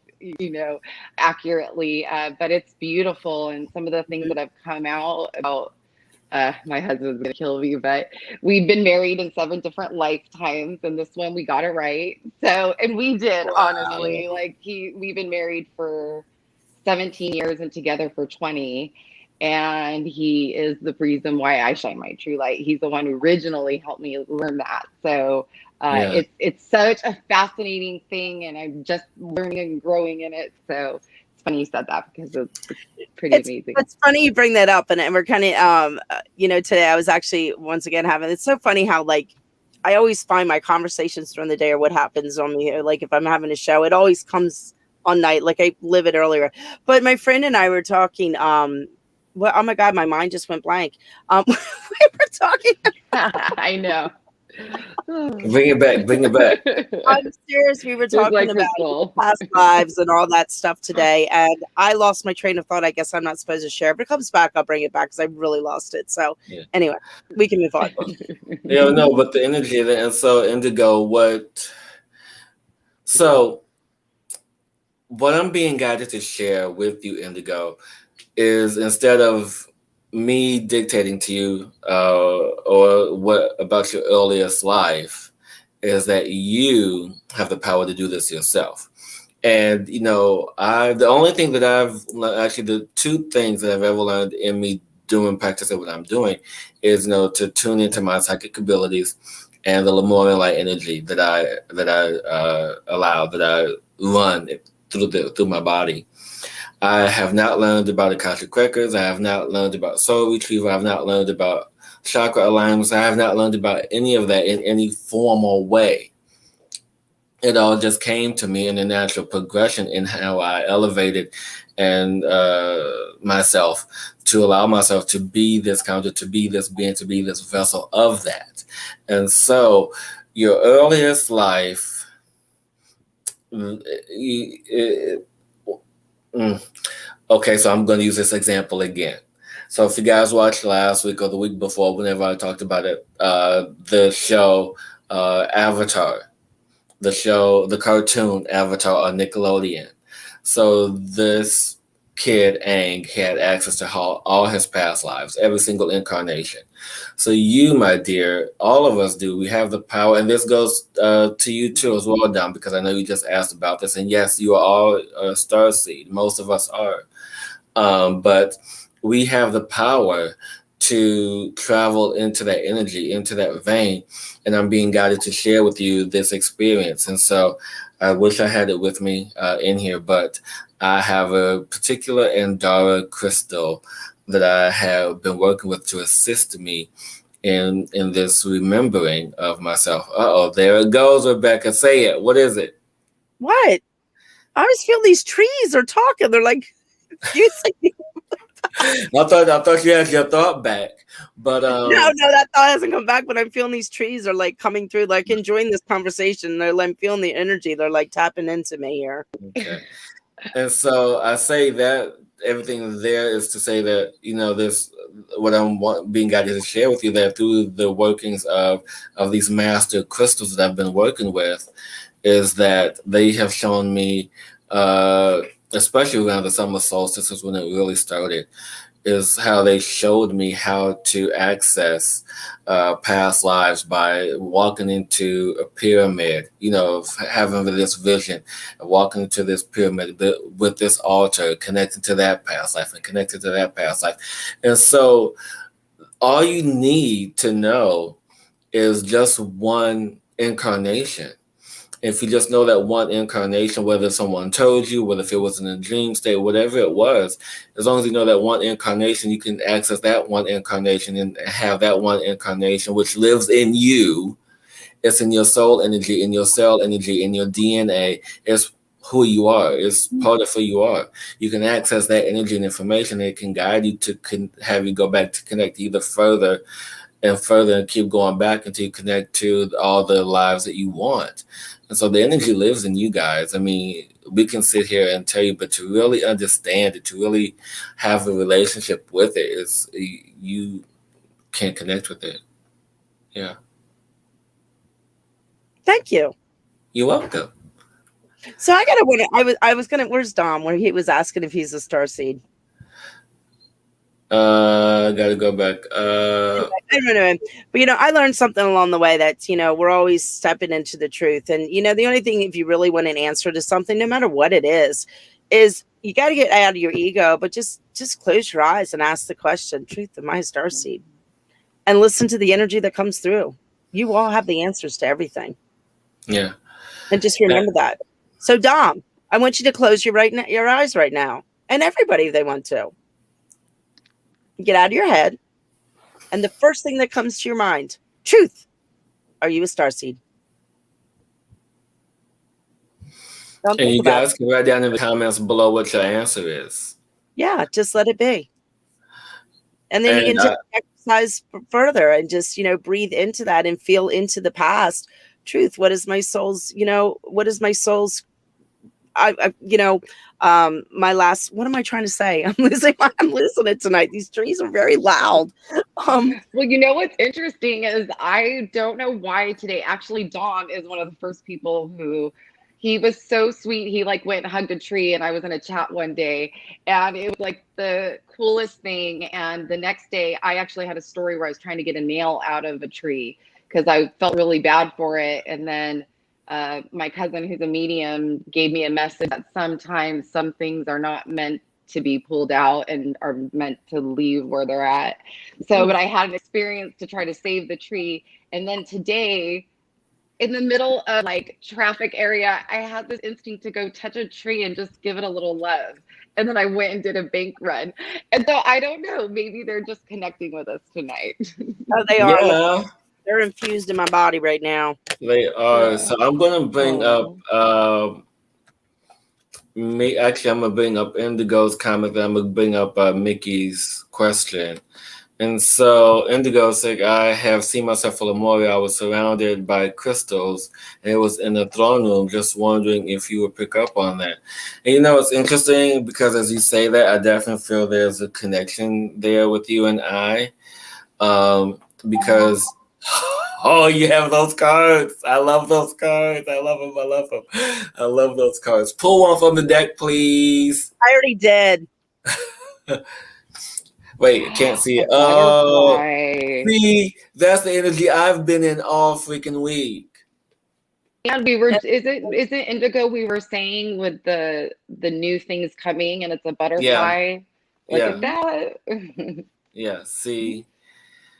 accurately. But it's beautiful, and some of the things that have come out about. My husband's gonna kill me, but we've been married in 7 different lifetimes, and this one we got it right. So, and we did, honestly. We've been married for 17 years and together for 20. And he is the reason why I shine my true light. He's the one who originally helped me learn that. So it's such a fascinating thing, and I'm just learning and growing in it. So it's funny you said that, because it's pretty amazing. It's funny you bring that up, and we're kind of, today I was actually once again it's so funny how I always find my conversations during the day or what happens on me, like if I'm having a show, it always comes on night, like I live it earlier. But my friend and I were talking, well, oh my God, my mind just went blank. We were talking. I know. Bring it back. I'm serious. We were talking about past lives and all that stuff today, and I lost my train of thought. I guess I'm not supposed to share. If it comes back, I'll bring it back because I really lost it. So anyway, we can move on. No, but the energy, and so Indigo, so what I'm being guided to share with you, Indigo, is instead of me dictating to you or what about your earliest life, is that you have the power to do this yourself. And the only thing that the 2 things that I've ever learned in me doing practicing what I'm doing is to tune into my psychic abilities and the Lemurian light energy that I run through my body. I have not learned about Akashic Records. I have not learned about soul retrieval. I have not learned about chakra alignments. I have not learned about any of that in any formal way. It all just came to me in a natural progression in how I elevated and myself to allow myself to be this conduit, to be this being, to be this vessel of that. And so, your earliest life. Okay, so I'm going to use this example again. So if you guys watched last week or the week before, whenever I talked about it, the show Avatar, the cartoon Avatar on Nickelodeon. So this kid, Aang, had access to all his past lives, every single incarnation. So you, my dear, all of us do. We have the power, and this goes to you too as well, Dom, because I know you just asked about this. And yes, you are all a starseed. Most of us are. But we have the power to travel into that energy, into that vein. And I'm being guided to share with you this experience. And so I wish I had it with me in here, but I have a particular Andara crystal that I have been working with to assist me in this remembering of myself. There it goes, Rebecka. Say it. What is it? What? I always feel these trees are talking. They're like, I thought you had your thought back, but no, that thought hasn't come back. But I'm feeling these trees are like coming through, like enjoying this conversation. I'm feeling the energy. They're like tapping into me here. Okay. And so I say that everything there is to say that, this, what I'm being guided to share with you, that through the workings of these master crystals that I've been working with, is that they have shown me, especially around the summer solstices when it really started, is how they showed me how to access past lives by walking into a pyramid, having this vision, walking into this pyramid with this altar, connecting to that past life and connected to that past life. And so all you need to know is just one incarnation. If you just know that one incarnation, whether someone told you, whether if it was in a dream state, whatever it was, as long as you know that one incarnation, you can access that one incarnation and have that one incarnation, which lives in you. It's in your soul energy, in your cell energy, in your DNA. It's who you are. It's part of who you are. You can access that energy and information. And it can guide you to have you go back to connect either further and keep going back until you connect to all the lives that you want. And so the energy lives in you guys. I mean, we can sit here and tell you, but to really understand it, to really have a relationship with it, you can connect with it. Yeah. Thank you. You're welcome. So I was gonna. Where's Dom? Where he was asking if he's a starseed. I gotta go back. Anyway, but I learned something along the way that we're always stepping into the truth, and the only thing, if you really want an answer to something, no matter what it is you got to get out of your ego, but just close your eyes and ask the question: Truth, am I a starseed? And listen to the energy that comes through. You all have the answers to everything. Yeah, and just remember that. So Dom, I want you to close your eyes right now, and everybody, if they want to. Get out of your head. And the first thing that comes to your mind, truth. Are you a starseed? And you guys can write down in the comments below what your answer is. Yeah, just let it be. And then you can just exercise further and just, breathe into that and feel into the past. Truth. What is my soul's, my last, what am I trying to say? I'm losing it tonight. These trees are very loud. Well, what's interesting is I don't know why today, actually, Dom is one of the first people who, he was so sweet. He went and hugged a tree, and I was in a chat one day, and it was the coolest thing. And the next day I actually had a story where I was trying to get a nail out of a tree because I felt really bad for it. And then my cousin, who's a medium, gave me a message that sometimes some things are not meant to be pulled out and are meant to leave where they're at. So, but I had an experience to try to save the tree. And then today, in the middle of like traffic area, I had this instinct to go touch a tree and just give it a little love. And then I went and did a bank run. And so I don't know, maybe they're just connecting with us tonight. Oh, they are. Yeah, They're infused in my body right now. they are. Yeah. So I'm gonna bring up me. Actually, I'm gonna bring up Indigo's comment. And I'm gonna bring up Mickey's question. And so Indigo said, I have seen myself for Lemuria. I was surrounded by crystals, and it was in the throne room. Just wondering if you would pick up on that. And you know, it's interesting because as you say that, I definitely feel there's a connection there with you and I. Because oh, you have those cards. I love those cards. I love them. I love them. I love those cards. Pull one from the deck, please. I already did. Wait, can't see it. Oh, see, that's the energy I've been in all freaking week. And we were, is it Indigo we were saying with the new things coming and it's a butterfly? Look at that. Yeah, see.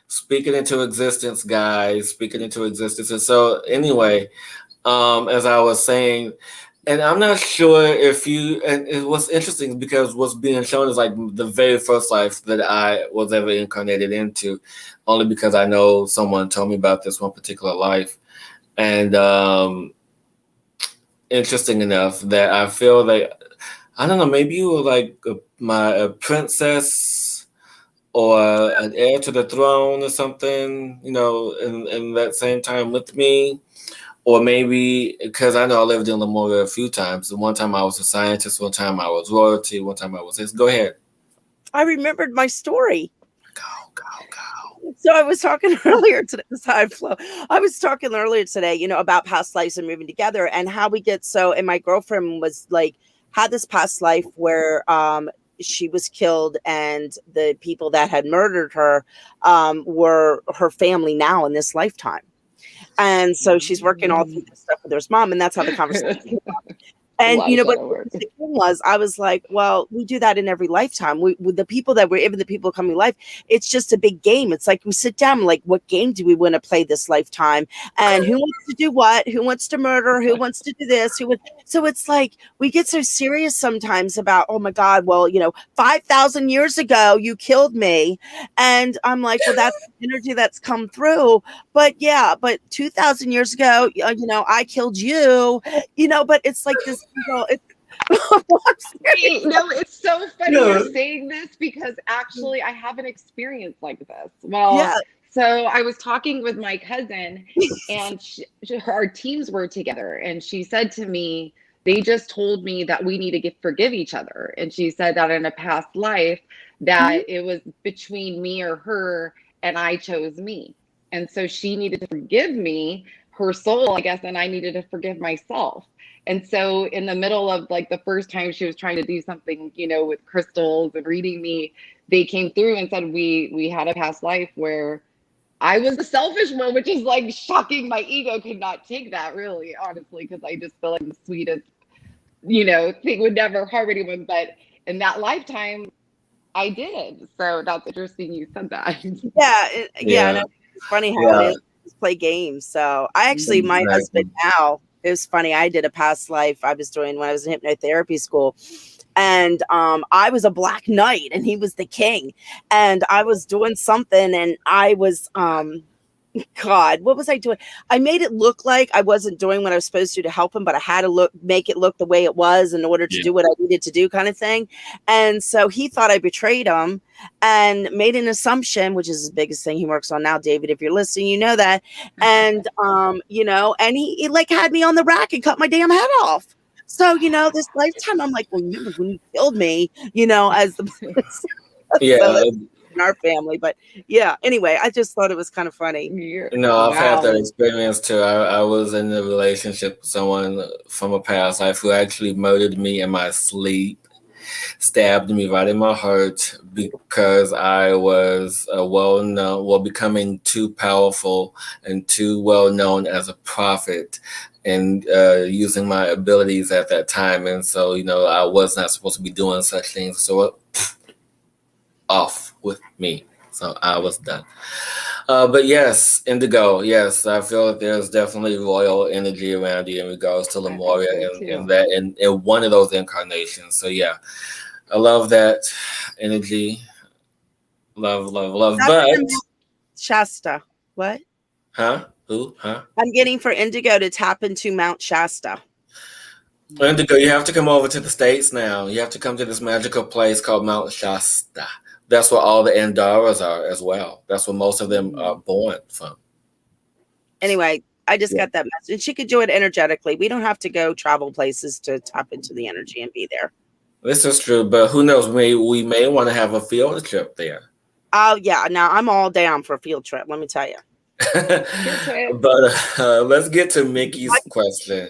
Speaking into existence, guys. Speaking into existence. And so anyway, as I was saying, and I'm not sure if you, and it was interesting because what's being shown is like the very first life that I was ever incarnated into, only because I know someone told me about this one particular life. And interesting enough that I feel that, I don't know, maybe you were like my princess or an heir to the throne or something, you know, in that same time with me. Or maybe because I know I lived in Lemuria a few times. One time I was a scientist, one time I was royalty, one time I was this. Go ahead. I remembered my story. Go. So I was talking earlier today. I was talking earlier today, you know, about past lives and moving together and how we get so. And my girlfriend was like, had this past life where she was killed, and the people that had murdered her were her family now in this lifetime. And so she's working all through this stuff with her mom, and that's how the conversation came up. And you know, but the thing was, I was like, well, we do that in every lifetime. We with the people that we're even the people coming life, it's just a big game. It's like we sit down, like, what game do we want to play this lifetime? And who wants to do what? Who wants to murder? Who wants to do this? Who would? So it's like we get so serious sometimes about, oh my God, well, you know, 5,000 years ago you killed me, and I'm like, well, that's the energy that's come through. But yeah, but 2,000 years ago, you know, I killed you, you know. But it's like this. No, it's so funny you're saying this because actually I have an experience like this. Well, so I was talking with my cousin and our teams were together, and she said to me, they just told me that we need to forgive each other. And she said that in a past life that it was between me or her, and I chose me. And so she needed to forgive me, her soul, I guess, and I needed to forgive myself. And so in the middle of like the first time she was trying to do something, you know, with crystals and reading me, they came through and said, we had a past life where I was the selfish one, which is like shocking. My ego could not take that, really, honestly, because I just feel like the sweetest, you know, thing would never harm anyone. But in that lifetime, I did. So that's interesting you said that. Yeah. No, it's funny how it is to play games. So I actually, my husband now, it was funny. I did a past life I was doing when I was in hypnotherapy school. And I was a black knight and he was the king. And I was doing something and I was, God, what was I doing? I made it look like I wasn't doing what I was supposed to help him, but I had to make it look the way it was in order to do what I needed to do, kind of thing. And so he thought I betrayed him and made an assumption, which is his biggest thing he works on now, David, if you're listening, you know that. And, you know, and he like had me on the rack and cut my damn head off. So, you know, this lifetime, I'm like, well, remember when you killed me, you know, as the in our family. But yeah, anyway, I just thought it was kind of funny. No, I've had that experience too. I was in a relationship with someone from a past life who actually murdered me in my sleep, stabbed me right in my heart because I was becoming too powerful and too well known as a prophet and using my abilities at that time. And so, you know, I was not supposed to be doing such things. So off with me. So I was done. But yes, Indigo. Yes, I feel that there's definitely royal energy around you in regards to I think Lemuria so and too. that in one of those incarnations. So yeah, I love that energy. Love, love, love. That's But from Shasta. What? huh? Who? Huh? I'm getting for Indigo to tap into Mount Shasta. Indigo, you have to come over to the States now. You have to come to this magical place called Mount Shasta. That's where all the Andaras are as well. That's where most of them are born from. Anyway, I just Yeah. got that message. And she could do it energetically. We don't have to go travel places to tap into the energy and be there. This is true, but who knows? We may want to have a field trip there. Oh, yeah. Now I'm all down for a field trip. Let me tell you. Field trip. But let's get to Mickey's question.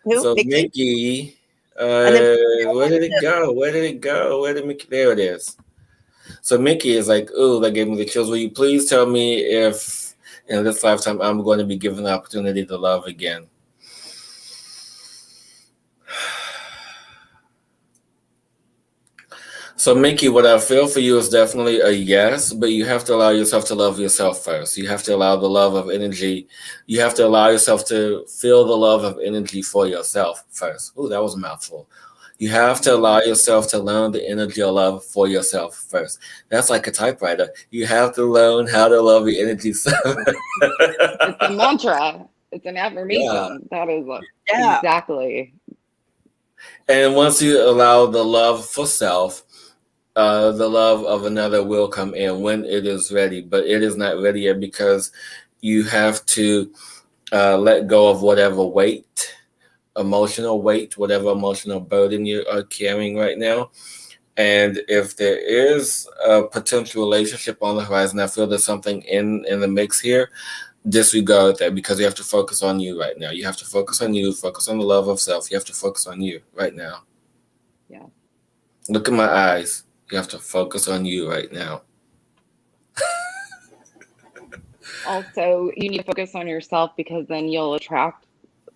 Who? So Mickey? Mickey, And then where did it go? Where did it go? Where did Mickey? There it is. So Mickey is like, ooh, that gave me the chills. Will you please tell me if in this lifetime I'm going to be given the opportunity to love again? So, Mickey, what I feel for you is definitely a yes, but you have to allow yourself to love yourself first. You have to allow the love of energy. You have to allow yourself to feel the love of energy for yourself first. Ooh, that was a mouthful. You have to allow yourself to learn the energy of love for yourself first. That's like a typewriter. You have to learn how to love your energy. It's a mantra. It's an Yeah. affirmation. That is yeah. exactly. And once you allow the love for self, the love of another will come in when it is ready, but it is not ready yet because you have to let go of whatever weight, emotional weight, whatever emotional burden you are carrying right now. And if there is a potential relationship on the horizon, I feel there's something in the mix here. Disregard that because you have to focus on you right now. You have to focus on you, focus on the love of self. You have to focus on you right now. Yeah. Look in my eyes. You have to focus on you right now. Also, you need to focus on yourself because then you'll attract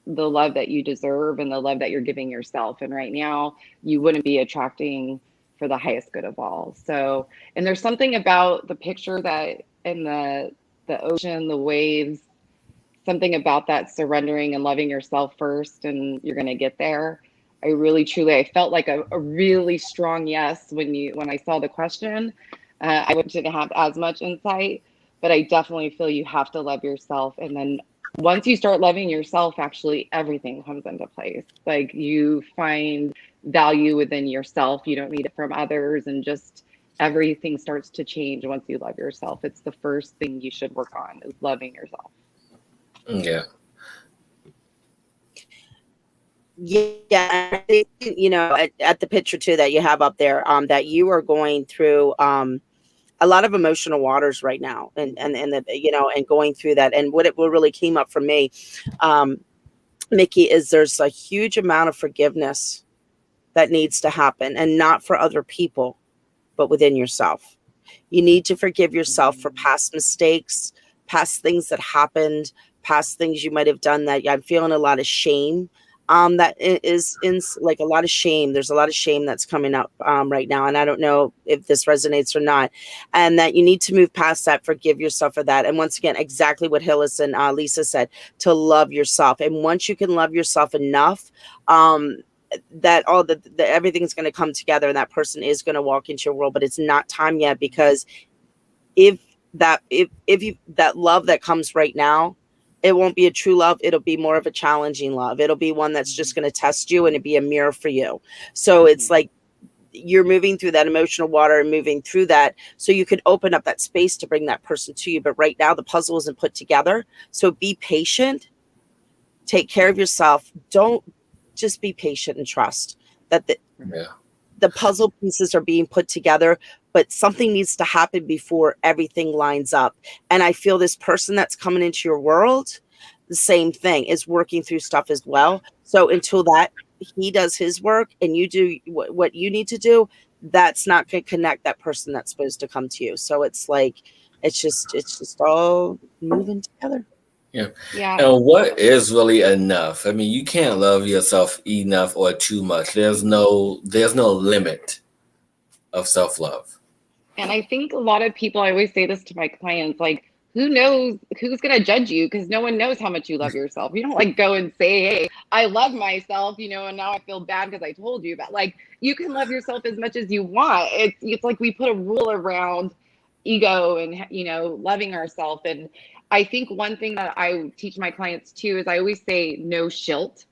the love that you deserve and the love that you're giving yourself. And right now, you wouldn't be attracting for the highest good of all. So, and there's something about the picture that in the ocean, the waves, something about that surrendering and loving yourself first, and you're gonna get there. I really truly I felt like a really strong yes when I saw the question. I didn't have as much insight, but I definitely feel you have to love yourself, and then once you start loving yourself, actually everything comes into place. Like you find value within yourself. You don't need it from others, and just everything starts to change once you love yourself. It's the first thing you should work on is loving yourself. Yeah. Yeah, I think, at the picture too that you have up there, that you are going through a lot of emotional waters right now, and the, and going through that. And what really came up for me, Mickey, is there's a huge amount of forgiveness that needs to happen, and not for other people, but within yourself. You need to forgive yourself for past mistakes, past things that happened, past things you might have done that I'm feeling a lot of shame. That is in like a lot of shame. There's a lot of shame that's coming up right now. And I don't know if this resonates or not. And that you need to move past that, forgive yourself for that. And once again, exactly what Hillis and Lisa said, to love yourself. And once you can love yourself enough, that all the everything's going to come together and that person is going to walk into your world. But it's not time yet, because if you that love that comes right now, it won't be a true love. It'll be more of a challenging love. It'll be one that's just going to test you and it'll be a mirror for you. So it's like you're moving through that emotional water and moving through that so you can open up that space to bring that person to you. But right now the puzzle isn't put together. So be patient, take care of yourself. Don't just be patient and trust that the puzzle pieces are being put together, but something needs to happen before everything lines up. And I feel this person that's coming into your world, the same thing, is working through stuff as well. So until that he does his work and you do what you need to do, that's not going to connect that person that's supposed to come to you. So it's like it's just all moving together. Yeah. Yeah. And what is really enough? I mean, you can't love yourself enough or too much. There's no limit of self-love. And I think a lot of people, I always say this to my clients, like, who knows who's going to judge you? Because no one knows how much you love yourself. You don't like go and say, hey, I love myself, you know, and now I feel bad because I told you about, like, you can love yourself as much as you want. It's like we put a rule around ego and, you know, loving ourselves. And I think one thing that I teach my clients too is I always say no shilt.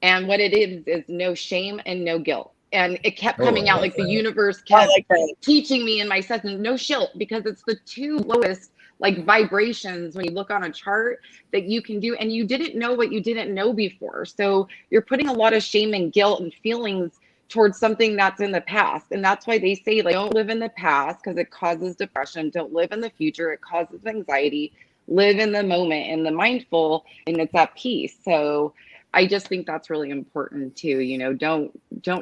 And what it is no shame and no guilt. And it kept coming out, like the universe kept teaching me in my session, no shilt, because it's the two lowest like vibrations when you look on a chart that you can do. And you didn't know what you didn't know before. So you're putting a lot of shame and guilt and feelings towards something that's in the past. And that's why they say, like, don't live in the past because it causes depression. Don't live in the future. It causes anxiety. Live in the moment and the mindful, and it's at peace. So I just think that's really important too. You know, don't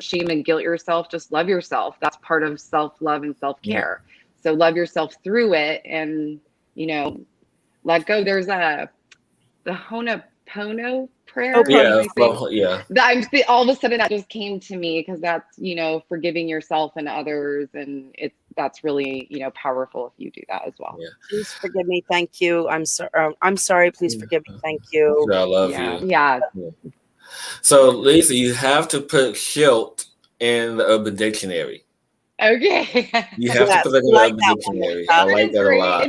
shame and guilt yourself. Just love yourself. That's part of self-love and self-care. Yeah. So love yourself through it, and, you know, let go. There's the Ho'oponopono prayer. Yeah. All of a sudden that just came to me because that's, you know, forgiving yourself and others, and that's really, you know, powerful if you do that as well. Yeah. Please forgive me. Thank you. I'm sorry. Please forgive me. Thank you. I love you. Yeah. So Lisa, you have to put shilt in the Urban Dictionary. Okay. You have to put it in the Urban Dictionary. I like that a lot.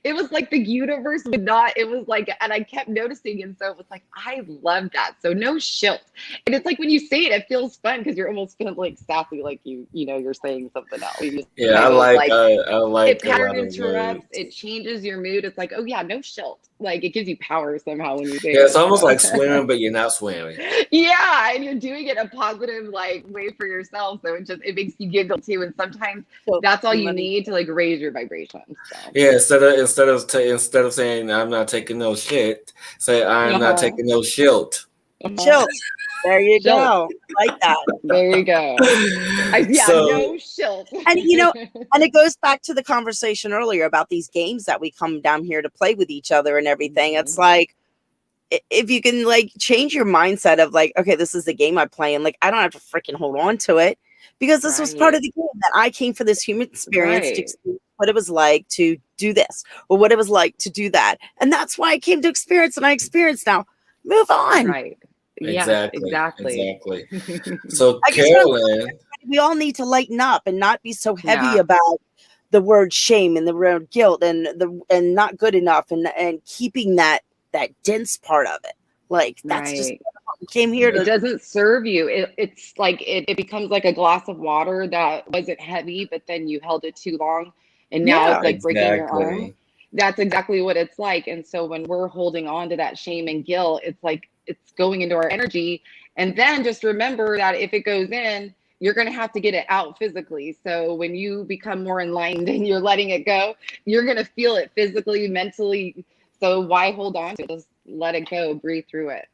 It was like the universe would not, it was like, and I kept noticing, and so it was like, I love that. So no shilt. And it's like when you say it feels fun because you're almost feeling like sassy, like you know, you're saying something else. I like it pattern interrupts, it changes your mood. It's like, oh yeah, no shilt. Like it gives you power somehow when you say it. It's almost like swearing, but you're not swearing. Yeah, and you're doing it a positive like way for yourself. So it makes you giggle too. And sometimes that's all you need to like raise your vibration. So. Yeah, instead of saying I'm not taking no shit, say I'm not taking no shilt. Shilt. There you go. Like that. There you go. No shilt. And you know, and it goes back to the conversation earlier about these games that we come down here to play with each other and everything. Mm-hmm. It's like, if you can like change your mindset of like, okay, this is the game I'm playing. Like, I don't have to freaking hold on to it because this was part of the game that I came for this human experience to experience what it was like to do this or what it was like to do that. And that's why I came to experience, and I experienced now. Move on. Right. Exactly. So Carolyn, we all need to lighten up and not be so heavy about the word shame and the word guilt and not good enough and keeping that dense part of it. Like that's just what we came here to. It doesn't serve you. It's like it becomes like a glass of water that wasn't heavy, but then you held it too long, and now it's like breaking your arm. That's exactly what it's like. And so when we're holding on to that shame and guilt, it's like it's going into our energy. And then just remember that if it goes in, you're going to have to get it out physically. So when you become more enlightened and you're letting it go, you're going to feel it physically, mentally. So why hold on to it? Just let it go, breathe through it.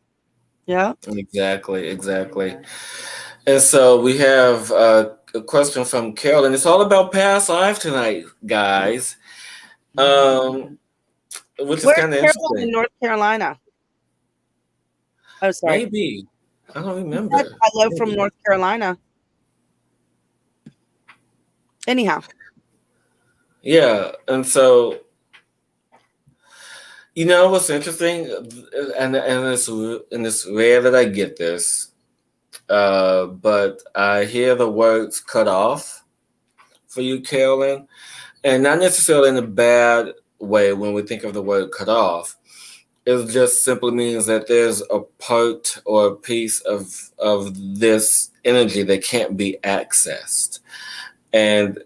Yeah, exactly. And so we have a question from Carolyn. It's all about past life tonight, guys. Which is kind of interesting. In North Carolina. Oh, sorry. Maybe. I don't remember. I love from North Carolina. Anyhow. Yeah, and so you know what's interesting, and it's rare that I get this, but I hear the words "cut off" for you, Carolyn, and not necessarily in a bad way when we think of the word "cut off." It just simply means that there's a part or a piece of this energy that can't be accessed. And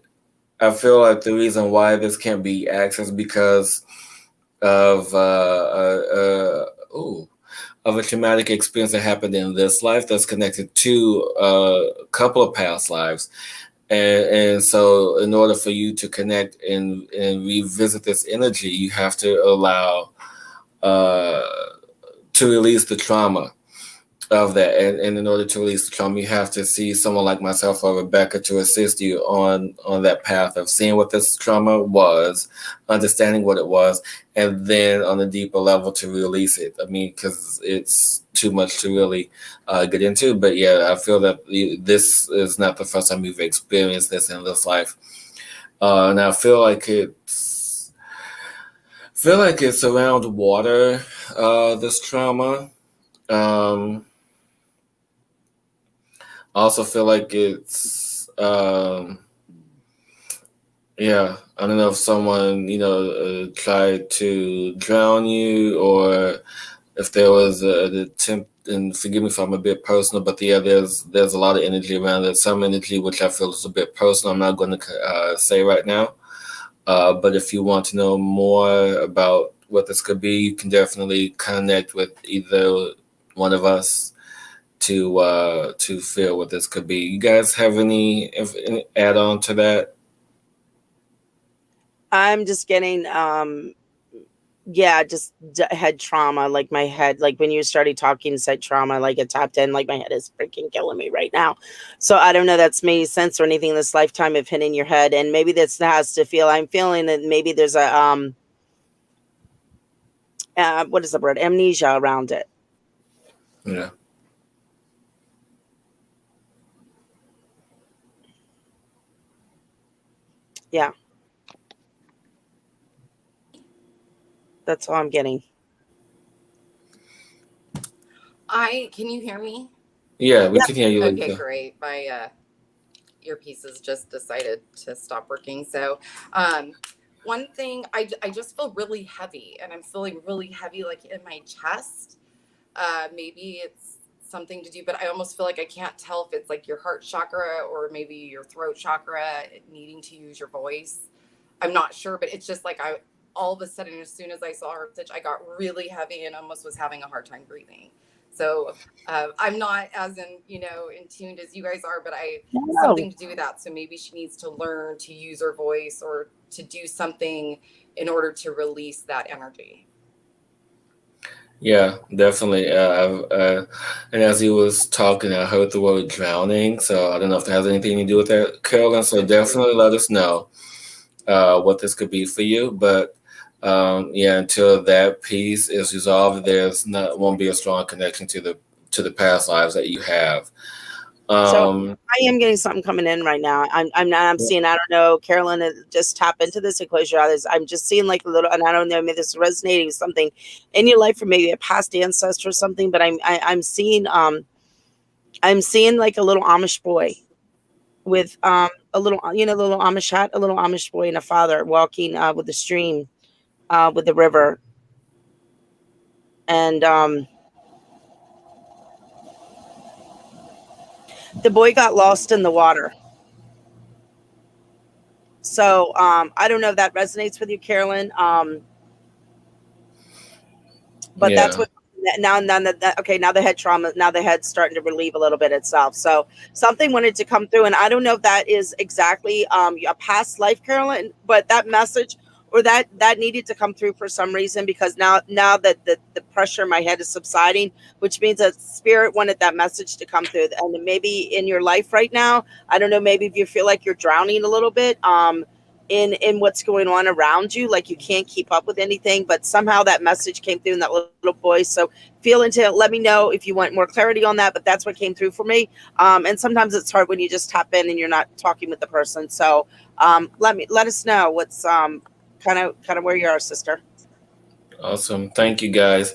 I feel like the reason why this can't be accessed because of a traumatic experience that happened in this life that's connected to a couple of past lives. And so in order for you to connect and revisit this energy, you have to allow to release the trauma of that. And in order to release the trauma, you have to see someone like myself or Rebecka to assist you on that path of seeing what this trauma was, understanding what it was, and then on a deeper level to release it. I mean, because it's too much to really get into. But yeah, I feel that this is not the first time you've experienced this in this life. And I feel like it's around water. This trauma. Um, I also feel like it's yeah. I don't know if someone tried to drown you, or if there was an attempt. And forgive me if I'm a bit personal, but yeah, there's a lot of energy around it. Some energy which I feel is a bit personal. I'm not going to say right now. But if you want to know more about what this could be, you can definitely connect with either one of us to feel what this could be. You guys have any add on to that? I'm just getting yeah, just head trauma, like my head, like when you started talking said trauma, like it tapped in, like my head is freaking killing me right now. So I don't know that's made sense or anything in this lifetime of hitting your head. And maybe this has to feel, I'm feeling that maybe there's a what is the word, amnesia around it. Yeah. Yeah, that's all I'm getting. Can you hear me? Yeah, we can hear you, Okay, Lisa. great. My earpieces just decided to stop working. So, one thing, I just feel really heavy, and I'm feeling really heavy, like in my chest. Maybe it's something to do, but I almost feel like I can't tell if it's like your heart chakra or maybe your throat chakra needing to use your voice. I'm not sure, but it's just like I all of a sudden, as soon as I saw her stitch, I got really heavy and almost was having a hard time breathing. So I'm not as in tuned as you guys are, but something to do with that. So maybe she needs to learn to use her voice or to do something in order to release that energy. Yeah, definitely. And as he was talking, I heard the word drowning. So I don't know if that has anything to do with that, Carolyn. So definitely let us know what this could be for you. But yeah, until that piece is resolved, won't be a strong connection to the past lives that you have. So Um, I am getting something coming in right now. I'm seeing, I don't know, Carolyn, just tap into this and close your eyes. I'm just seeing like a little, and I don't know, maybe this is resonating with something in your life or maybe a past ancestor or something, but I'm seeing like a little Amish boy with a little, little Amish hat, a little Amish boy and a father walking with the stream, with the river. And the boy got lost in the water. So I don't know if that resonates with you, Carolyn. But that's yeah, what now that okay, now the head trauma, now the head's starting to relieve a little bit itself. So something wanted to come through, and I don't know if that is exactly a past life, Carolyn, but that message or that needed to come through for some reason, because now that the pressure in my head is subsiding, which means that spirit wanted that message to come through. And maybe in your life right now, I don't know, maybe if you feel like you're drowning a little bit in what's going on around you, like you can't keep up with anything, but somehow that message came through in that little voice. So feel into it, let me know if you want more clarity on that, but that's what came through for me. And sometimes it's hard when you just tap in and you're not talking with the person. So let us know what's kind of where you are, sister. awesome. Thank you, guys.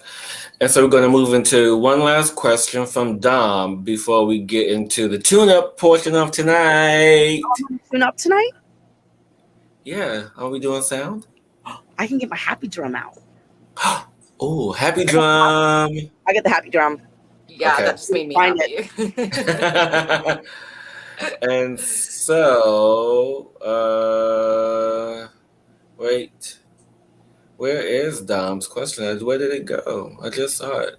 And so we're going to move into one last question from Dom before we get into the tune-up portion of tonight. Tune up tonight. Yeah, are we doing sound? I can get my happy drum out. Oh, happy drum. I get the happy drum. Yeah, Okay. that just made me Find happy. And so, wait, where is Dom's question? Where did it go? I just saw it.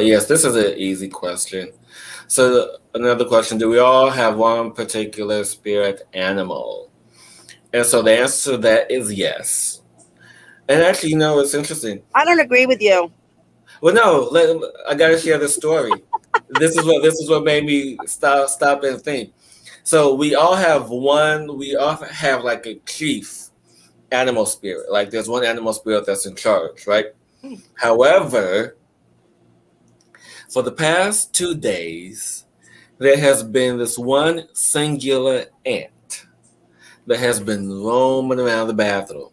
Yes, this is an easy question. So another question, do we all have one particular spirit animal? And so the answer to that is yes. And actually, it's interesting. I don't agree with you. Well, no, I gotta share the story. This is what made me stop and think. So we all have one. We all have like a chief animal spirit. Like there's one animal spirit that's in charge, right? However, for the past 2 days, there has been this one singular ant that has been roaming around the bathroom.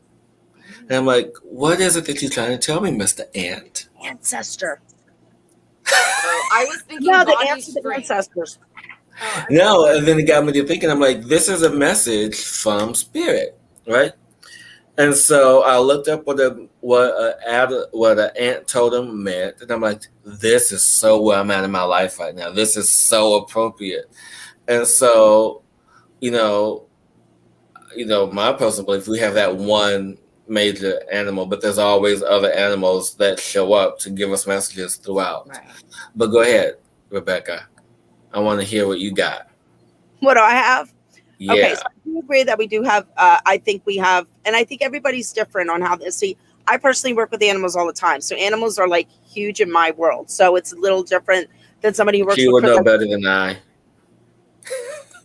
And I'm like, what is it that you're trying to tell me, Mr. Ant? Ancestor. Oh, I was thinking No, the body ants are the strength. ancestors. Oh, No, and then it got me to thinking, I'm like, this is a message from spirit, right? And so I looked up what an ant totem meant, and I'm like, this is so where I'm at in my life right now. This is so appropriate. And so, you know, my personal belief, we have that one major animal, but there's always other animals that show up to give us messages throughout. right. But go ahead, Rebecca. I want to hear what you got. What do I have? Yeah. Okay, so I do agree that we do have, I think we have, and I think everybody's different on how this, see, I personally work with animals all the time. So animals are like huge in my world. So it's a little different than somebody who works She with would know crystals. better than I.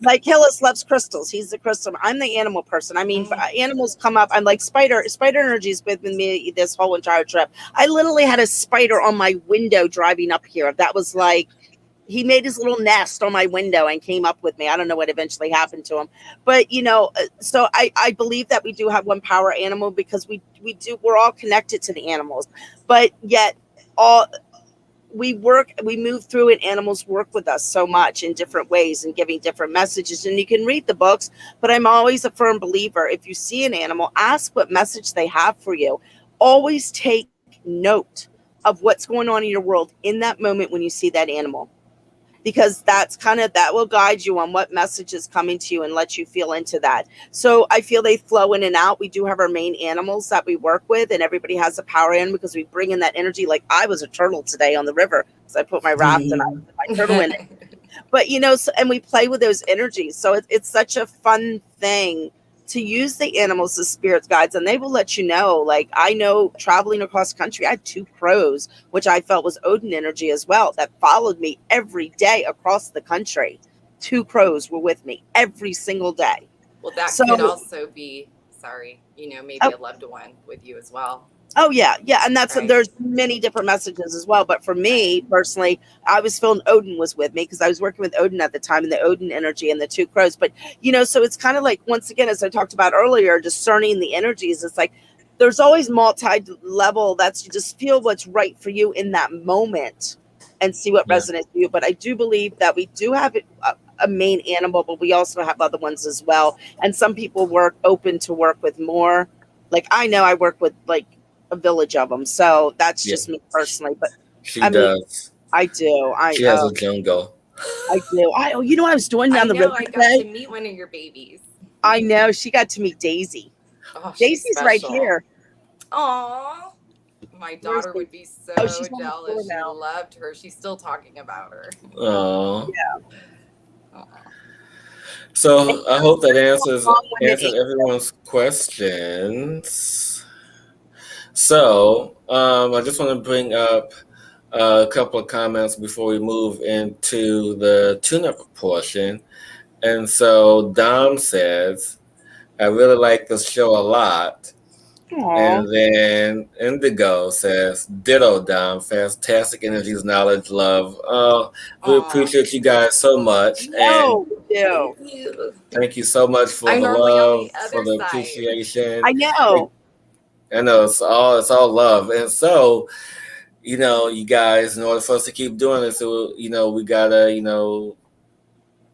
Like Hillis loves crystals. He's the crystal. I'm the animal person. I mean, animals come up. I'm like spider energy's with me this whole entire trip. I literally had a spider on my window driving up here. That was like, he made his little nest on my window and came up with me. I don't know what eventually happened to him, but so I believe that we do have one power animal because we're all connected to the animals, but yet we move through and animals work with us so much in different ways and giving different messages. And you can read the books, but I'm always a firm believer. If you see an animal, ask what message they have for you. Always take note of what's going on in your world in that moment when you see that animal, because that will guide you on what message is coming to you and let you feel into that. So I feel they flow in and out. We do have our main animals that we work with, and everybody has a power in because we bring in that energy. Like I was a turtle today on the river because I put my raft and I put my turtle in it. But and we play with those energies. So it's such a fun thing to use the animals as spirits guides, and they will let you know. Like I know traveling across country, I had 2 crows, which I felt was Odin energy as well, that followed me every day across the country. 2 crows were with me every single day. Well, that could also be, maybe a loved one with you as well. Oh yeah. And that's right. There's many different messages as well. But for me personally, I was feeling Odin was with me because I was working with Odin at the time, and the Odin energy and the 2 crows. But so it's kind of like, once again, as I talked about earlier, discerning the energies. It's like there's always multi-level. That's, you just feel what's right for you in that moment and see what resonates with you. But I do believe that we do have a main animal, but we also have other ones as well. And some people open to work with more. Like I know I work with like a village of them, so that's just me personally. But she does. I do. She has a jungle. I do. I was doing down the river I today. got to meet one of your babies. I know, she got to meet Daisy. Oh, Daisy's right here. Aw, my daughter would be so jealous. She loved her. She's still talking about her. Oh yeah. So I hope that answers everyone's questions. So I just want to bring up a couple of comments before we move into the tune-up portion. And so Dom says, I really like this show a lot. Aww. And then Indigo says, ditto, Dom. Fantastic energies, knowledge, love. We appreciate you guys so much. Thank you so much for the love, for the appreciation. I know. I know it's all love. And so, you guys, in order for us to keep doing this, we gotta,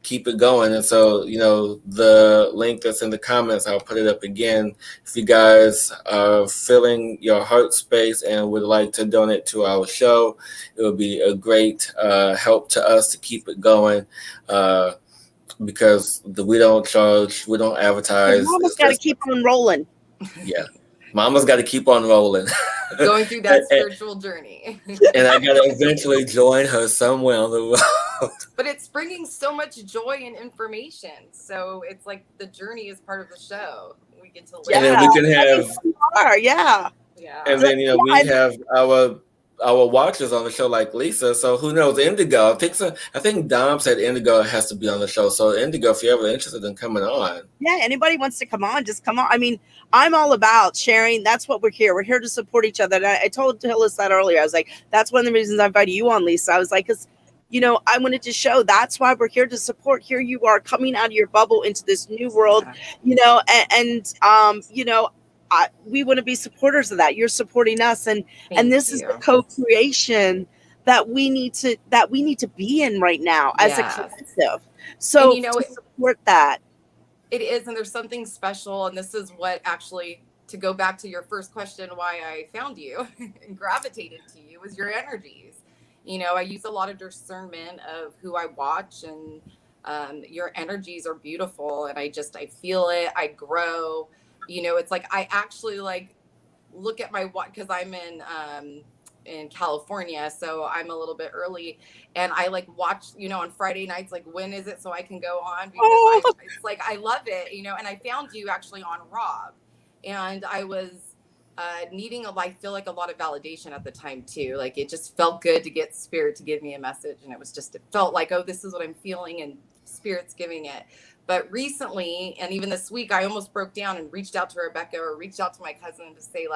keep it going. And so, the link that's in the comments, I'll put it up again. If you guys are filling your heart space and would like to donate to our show, it would be a great help to us to keep it going. Because we don't charge, we don't advertise. Mama's got to keep on rolling. Yeah. Mama's got to keep on rolling. Going through that spiritual journey. And I got to eventually join her somewhere on the road. But it's bringing so much joy and information. So it's like the journey is part of the show. We get to live. And then we can have. Yeah. And then, we have our watchers on the show like Lisa. So who knows? Indigo. I think Dom said Indigo has to be on the show. So Indigo, if you're ever interested in coming on. Yeah, anybody wants to come on, just come on. I mean, I'm all about sharing. That's what we're here. We're here to support each other. And I told Hillis that earlier. I was like, that's one of the reasons I invited you on, Lisa. I was like, because I wanted to show that's why we're here to support. Here you are coming out of your bubble into this new world, we want to be supporters of that. You're supporting us, and this is the co-creation that we need to be in right now as a collective. So support that. It is, and there's something special, and this is what actually, to go back to your first question, why I found you and gravitated to you, was your energies. I use a lot of discernment of who I watch, and your energies are beautiful, and I feel it. I grow. It's like I actually look at my watch, because I'm in California, so I'm a little bit early, and I watch on Friday nights, when is it, so I can go on, because it's I love it, and I found you actually on Rob, and I was needing I feel like a lot of validation at the time too. It just felt good to get Spirit to give me a message, and it felt like, oh, this is what I'm feeling, and Spirit's giving it. But recently, and even this week, I almost broke down and reached out to Rebecka, or reached out to my cousin to say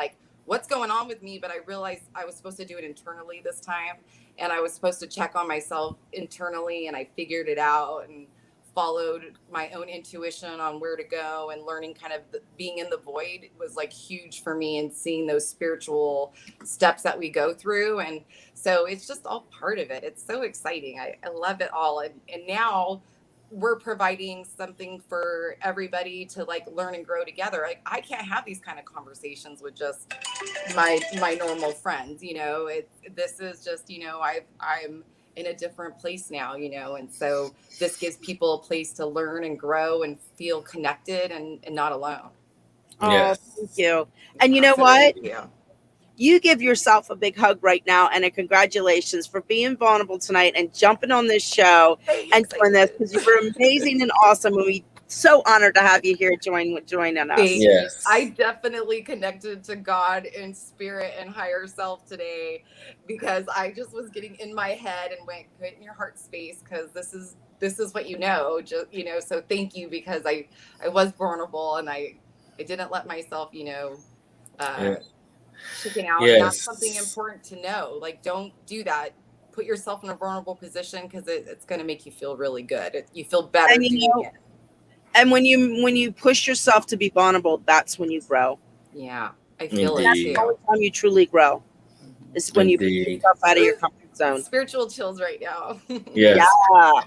what's going on with me. But I realized I was supposed to do it internally this time, and I was supposed to check on myself internally, and I figured it out and followed my own intuition on where to go, and learning kind of being in the void was huge for me, and seeing those spiritual steps that we go through. And so it's just all part of it. It's so exciting. I love it all. And now we're providing something for everybody to learn and grow together. I can't have these kind of conversations with just my normal friends, this is just, I'm in a different place now, and so this gives people a place to learn and grow and feel connected and not alone. Oh, thank you. And you know what? You give yourself a big hug right now, and a congratulations for being vulnerable tonight and jumping on this show and doing this, because you were amazing and awesome. And we so honored to have you here joining us. Yes. I definitely connected to God and Spirit and higher self today, because I just was getting in my head and went, get in your heart space, because this is what so thank you, because I was vulnerable, and I didn't let myself chicken out. Yes. And that's something important to know. Don't do that. Put yourself in a vulnerable position, because it's going to make you feel really good. You feel better doing it. And when you push yourself to be vulnerable, that's when you grow. Yeah, I feel Indeed. it That's too. the only time you truly grow. Is when Indeed. you push yourself out of your comfort zone. Spiritual chills right now. Yes. Yeah.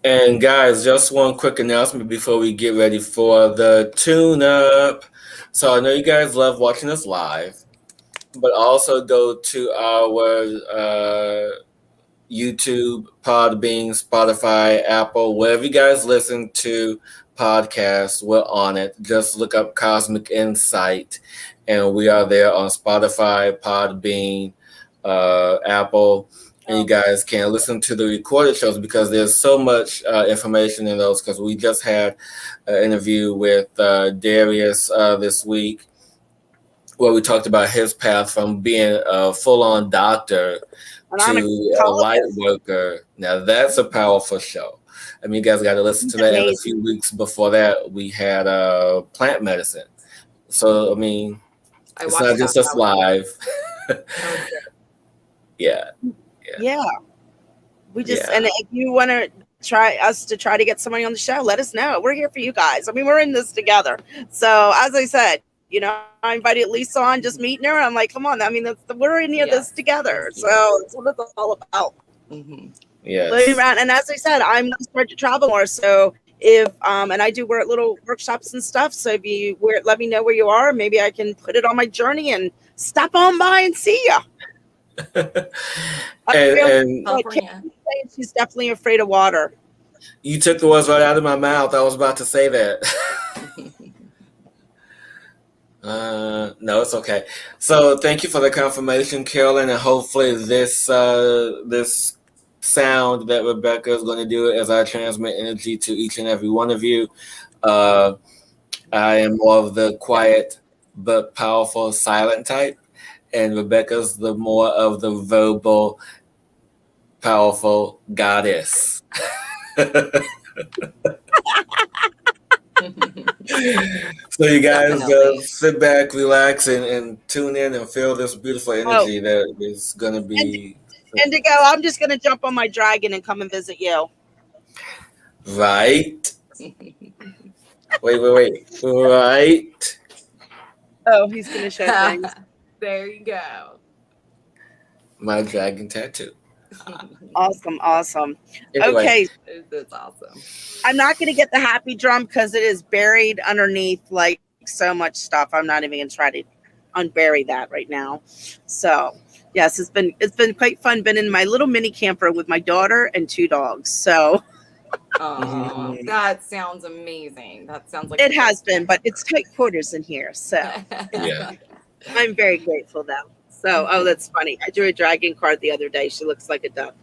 And guys, just one quick announcement before we get ready for the tune-up. So I know you guys love watching us live, but also go to our YouTube, Podbean, Spotify, Apple, wherever you guys listen to podcasts, we're on it. Just look up Cosmic Insight, and we are there on Spotify, Podbean, Apple, and you guys can listen to the recorded shows, because there's so much information in those, because we just had an interview with Darius this week, where we talked about his path from being a full-on doctor to a light worker. Now that's a powerful show. I mean, you guys got to listen to that. And a few weeks before that, we had plant medicine. So I mean, it's not just us live. Yeah. We just and if you want to try to get somebody on the show, let us know. We're here for you guys. I mean, we're in this together. So as I said, I invited Lisa on, just meeting her. I'm like, come on. I mean, we're in this together. So that's what it's all about. Mm-hmm. Yes. Living around. And as I said, I'm going to start to travel more. So if and I do little workshops and stuff. So if you let me know where you are, maybe I can put it on my journey and stop on by and see you. and she's definitely afraid of water. You took the words right out of my mouth. I was about to say that. No, it's okay. So thank you for the confirmation, Carolyn, and hopefully this sound that Rebecka is going to do as I transmit energy to each and every one of you. I am more of the quiet but powerful silent type, and Rebecca's the more of the verbal, powerful goddess. So you guys sit back, relax, and tune in and feel this beautiful energy that is going to be Indigo, I'm just going to jump on my dragon and come and visit you. Right. Wait. Right. Oh, he's going to show things. There you go. My dragon tattoo. Awesome. Anyway. Okay. That's awesome. I'm not going to get the happy drum because it is buried underneath like so much stuff. I'm not even going to try to unbury that right now. So yes, it's been quite fun. Been in my little mini camper with my daughter and 2 dogs. So that sounds amazing. That sounds like it has been, but it's tight quarters in here. So Yeah. I'm very grateful though. So that's funny. I drew a dragon card the other day. She looks like a duck.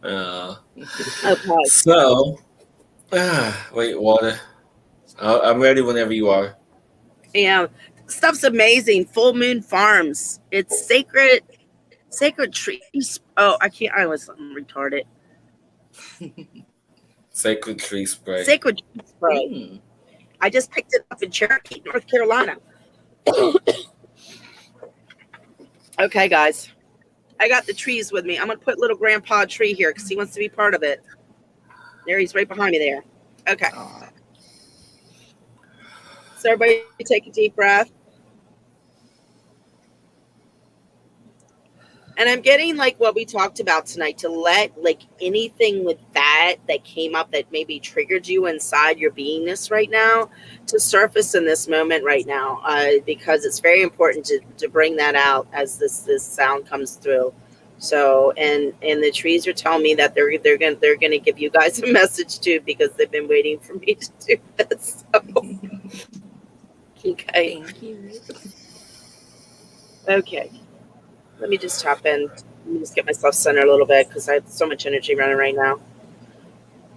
Okay. So, wait, water. I'm ready whenever you are. Yeah, stuff's amazing. Full Moon Farms. It's sacred trees. Oh, I can't. I was something retarded. Sacred tree spray. Sacred tree spray. I just picked it up in Cherokee, North Carolina. Okay, guys. I got the trees with me. I'm going to put little grandpa tree here because he wants to be part of it. There, he's right behind me there. Okay. So everybody take a deep breath. And I'm getting like what we talked about tonight, to let like anything with that came up that maybe triggered you inside your beingness right now to surface in this moment right now, because it's very important to bring that out as this sound comes through. So and the trees are telling me that they're gonna give you guys a message too, because they've been waiting for me to do this. So. Okay. Thank you. Okay. Let me just tap in. Let me just get myself centered a little bit because I have so much energy running right now.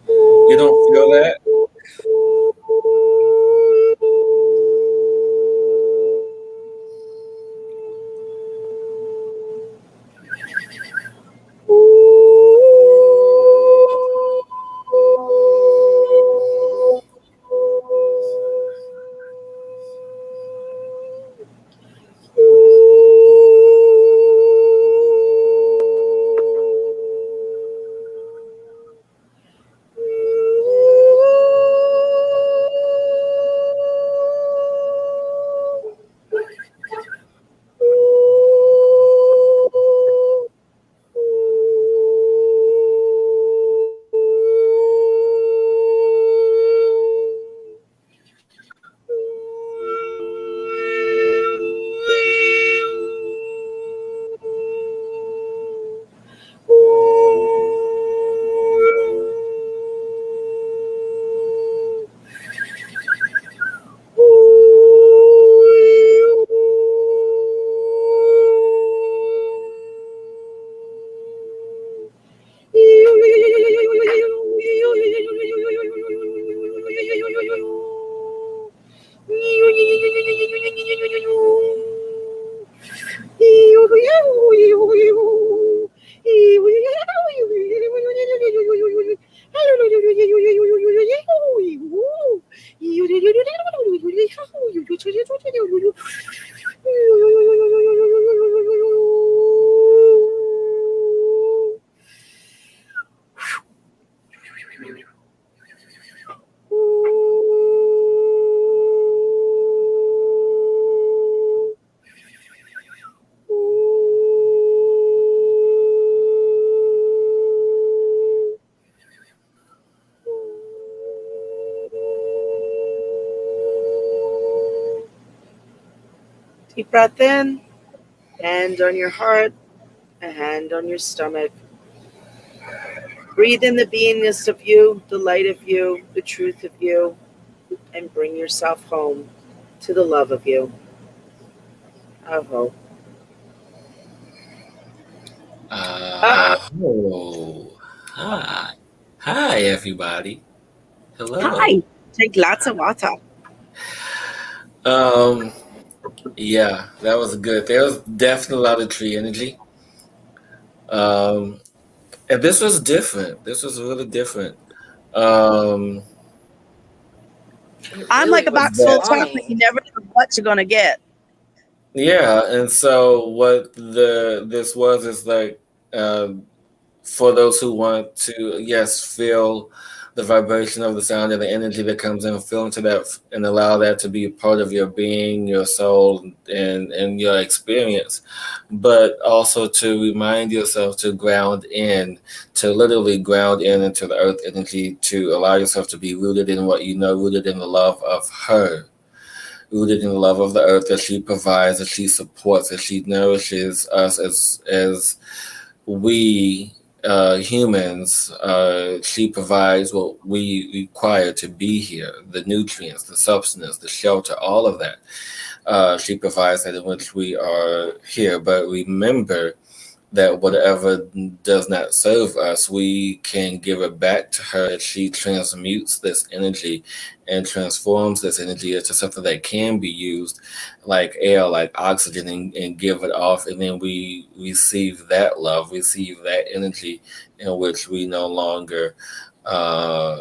You don't feel that? Deep breath in, hand on your heart, a hand on your stomach. Breathe in the beingness of you, the light of you, the truth of you, and bring yourself home to the love of you. Aho. Oh, hi. Hi, everybody. Hello. Hi. Take lots of water. Yeah, that was good. There was definitely a lot of tree energy. And this was different. This was really different. I'm like a box full of chocolate. You never know what you're gonna get. Yeah, and so what this was is like For those who want to, yes, feel the vibration of the sound and the energy that comes in, feel into that and allow that to be a part of your being, your soul, and your experience. But also to remind yourself to ground in, to literally ground in into the earth energy, to allow yourself to be rooted in what you know, rooted in the love of her, rooted in the love of the earth that she provides, that she supports, that she nourishes us as we humans. She provides what we require to be here: the nutrients, the substance, the shelter, all of that. She provides that in which we are here. But remember that whatever does not serve us, we can give it back to her. She transmutes this energy and transforms this energy into something that can be used like air, like oxygen, and give it off. And then we receive that love, receive that energy in which we no longer uh,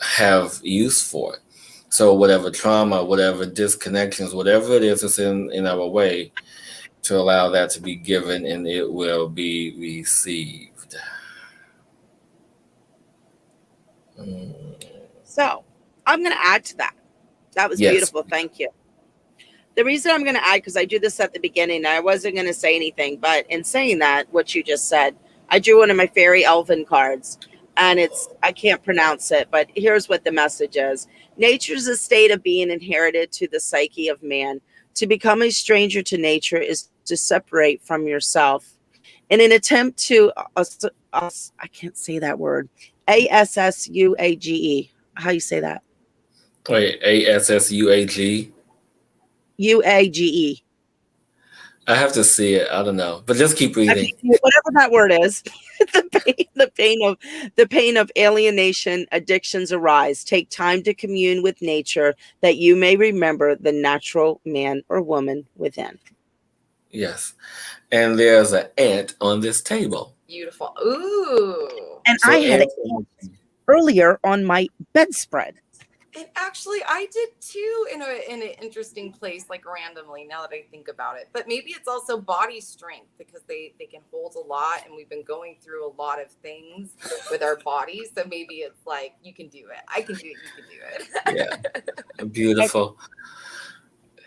have use for it. So whatever trauma, whatever disconnections, whatever it is that's in our way, to allow that to be given and it will be received. So I'm going to add to that. That was Yes. beautiful. Thank you. The reason I'm going to add, because I do this at the beginning, I wasn't going to say anything, but in saying that, what you just said, I drew one of my fairy elven cards, and I can't pronounce it, but here's what the message is. Nature is a state of being inherited to the psyche of man. To become a stranger to nature is to separate from yourself. In an attempt to, I can't say that word, ASSUAGE. How you say that? Wait, ASSUAG? UAGE. I have to see it. I don't know, but just keep reading. Whatever that word is. the pain of alienation, addictions arise. Take time to commune with nature that you may remember the natural man or woman within. Yes. And there's an ant on this table. Beautiful. Ooh. And so I had it earlier on my bedspread. And actually, I did too in an interesting place, like randomly, now that I think about it. But maybe it's also body strength, because they can hold a lot, and we've been going through a lot of things with our bodies. So maybe it's like, you can do it. I can do it. You can do it. Yeah. Beautiful.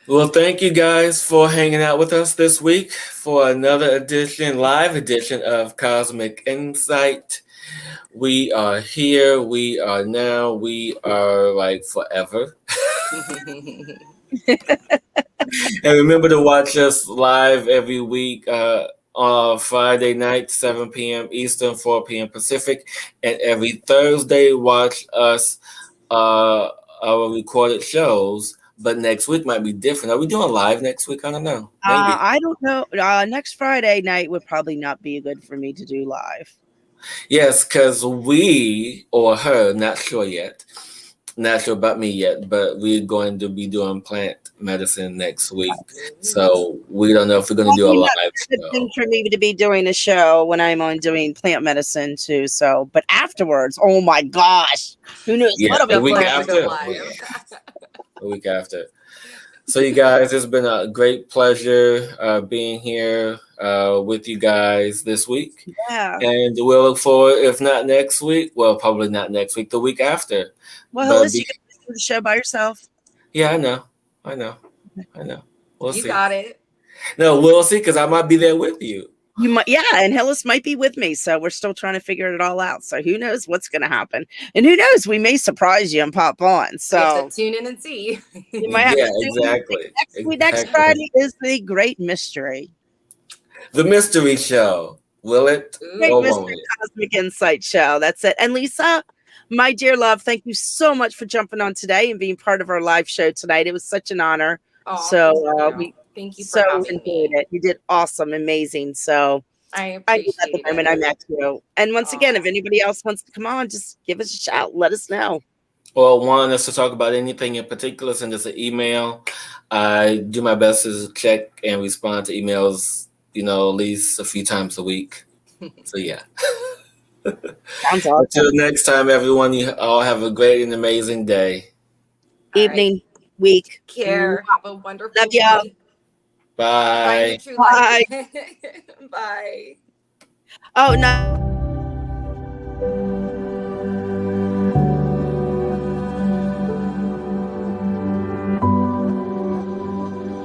Well, thank you guys for hanging out with us this week for another live edition of Cosmic Insight. We are here. We are now. We are like forever. And remember to watch us live every week on Friday night, 7 p.m. Eastern, 4 p.m. Pacific. And every Thursday, watch us our recorded shows. But next week might be different. Are we doing live next week? I don't know. Maybe. I don't know. Next Friday night would probably not be good for me to do live. Yes, because we, or her, not sure about me yet, but we're going to be doing plant medicine next week. So we don't know if we're going to do a live show. It's a good thing for me to be doing a show when I'm on doing plant medicine too. So, but afterwards, oh my gosh, who knows? Yeah, what'll the be week after. The week after. So you guys, it's been a great pleasure being here with you guys this week. Yeah. And we'll look forward, if not next week, well, probably not next week, the week after. Well, Hillis, you can do the show by yourself. Yeah, I know. We'll see. You got it. No, we'll see, because I might be there with you. You might, yeah, and Hillis might be with me, so we're still trying to figure it all out. So who knows what's going to happen, and who knows, we may surprise you and pop on. So you have to tune in and see. You might have to exactly. Next Friday is the Great Mystery. The Mystery Show. Will it? Great Mystery Cosmic Insight Show. That's it. And Lisa, my dear love, thank you so much for jumping on today and being part of our live show tonight. It was such an honor. Oh, so thank you for so having enjoyed me. it. You did awesome, amazing. So I knew at the moment I met you. And once again, if anybody else wants to come on, just give us a shout. Let us know. Or want us to talk about anything in particular, send us an email. I do my best to check and respond to emails, at least a few times a week. So yeah. Sounds awesome. Until next time, everyone, you all have a great and amazing day. Evening, week. Take care. Have a wonderful Love y'all. week. Bye. Find your true light. Bye. Oh, no.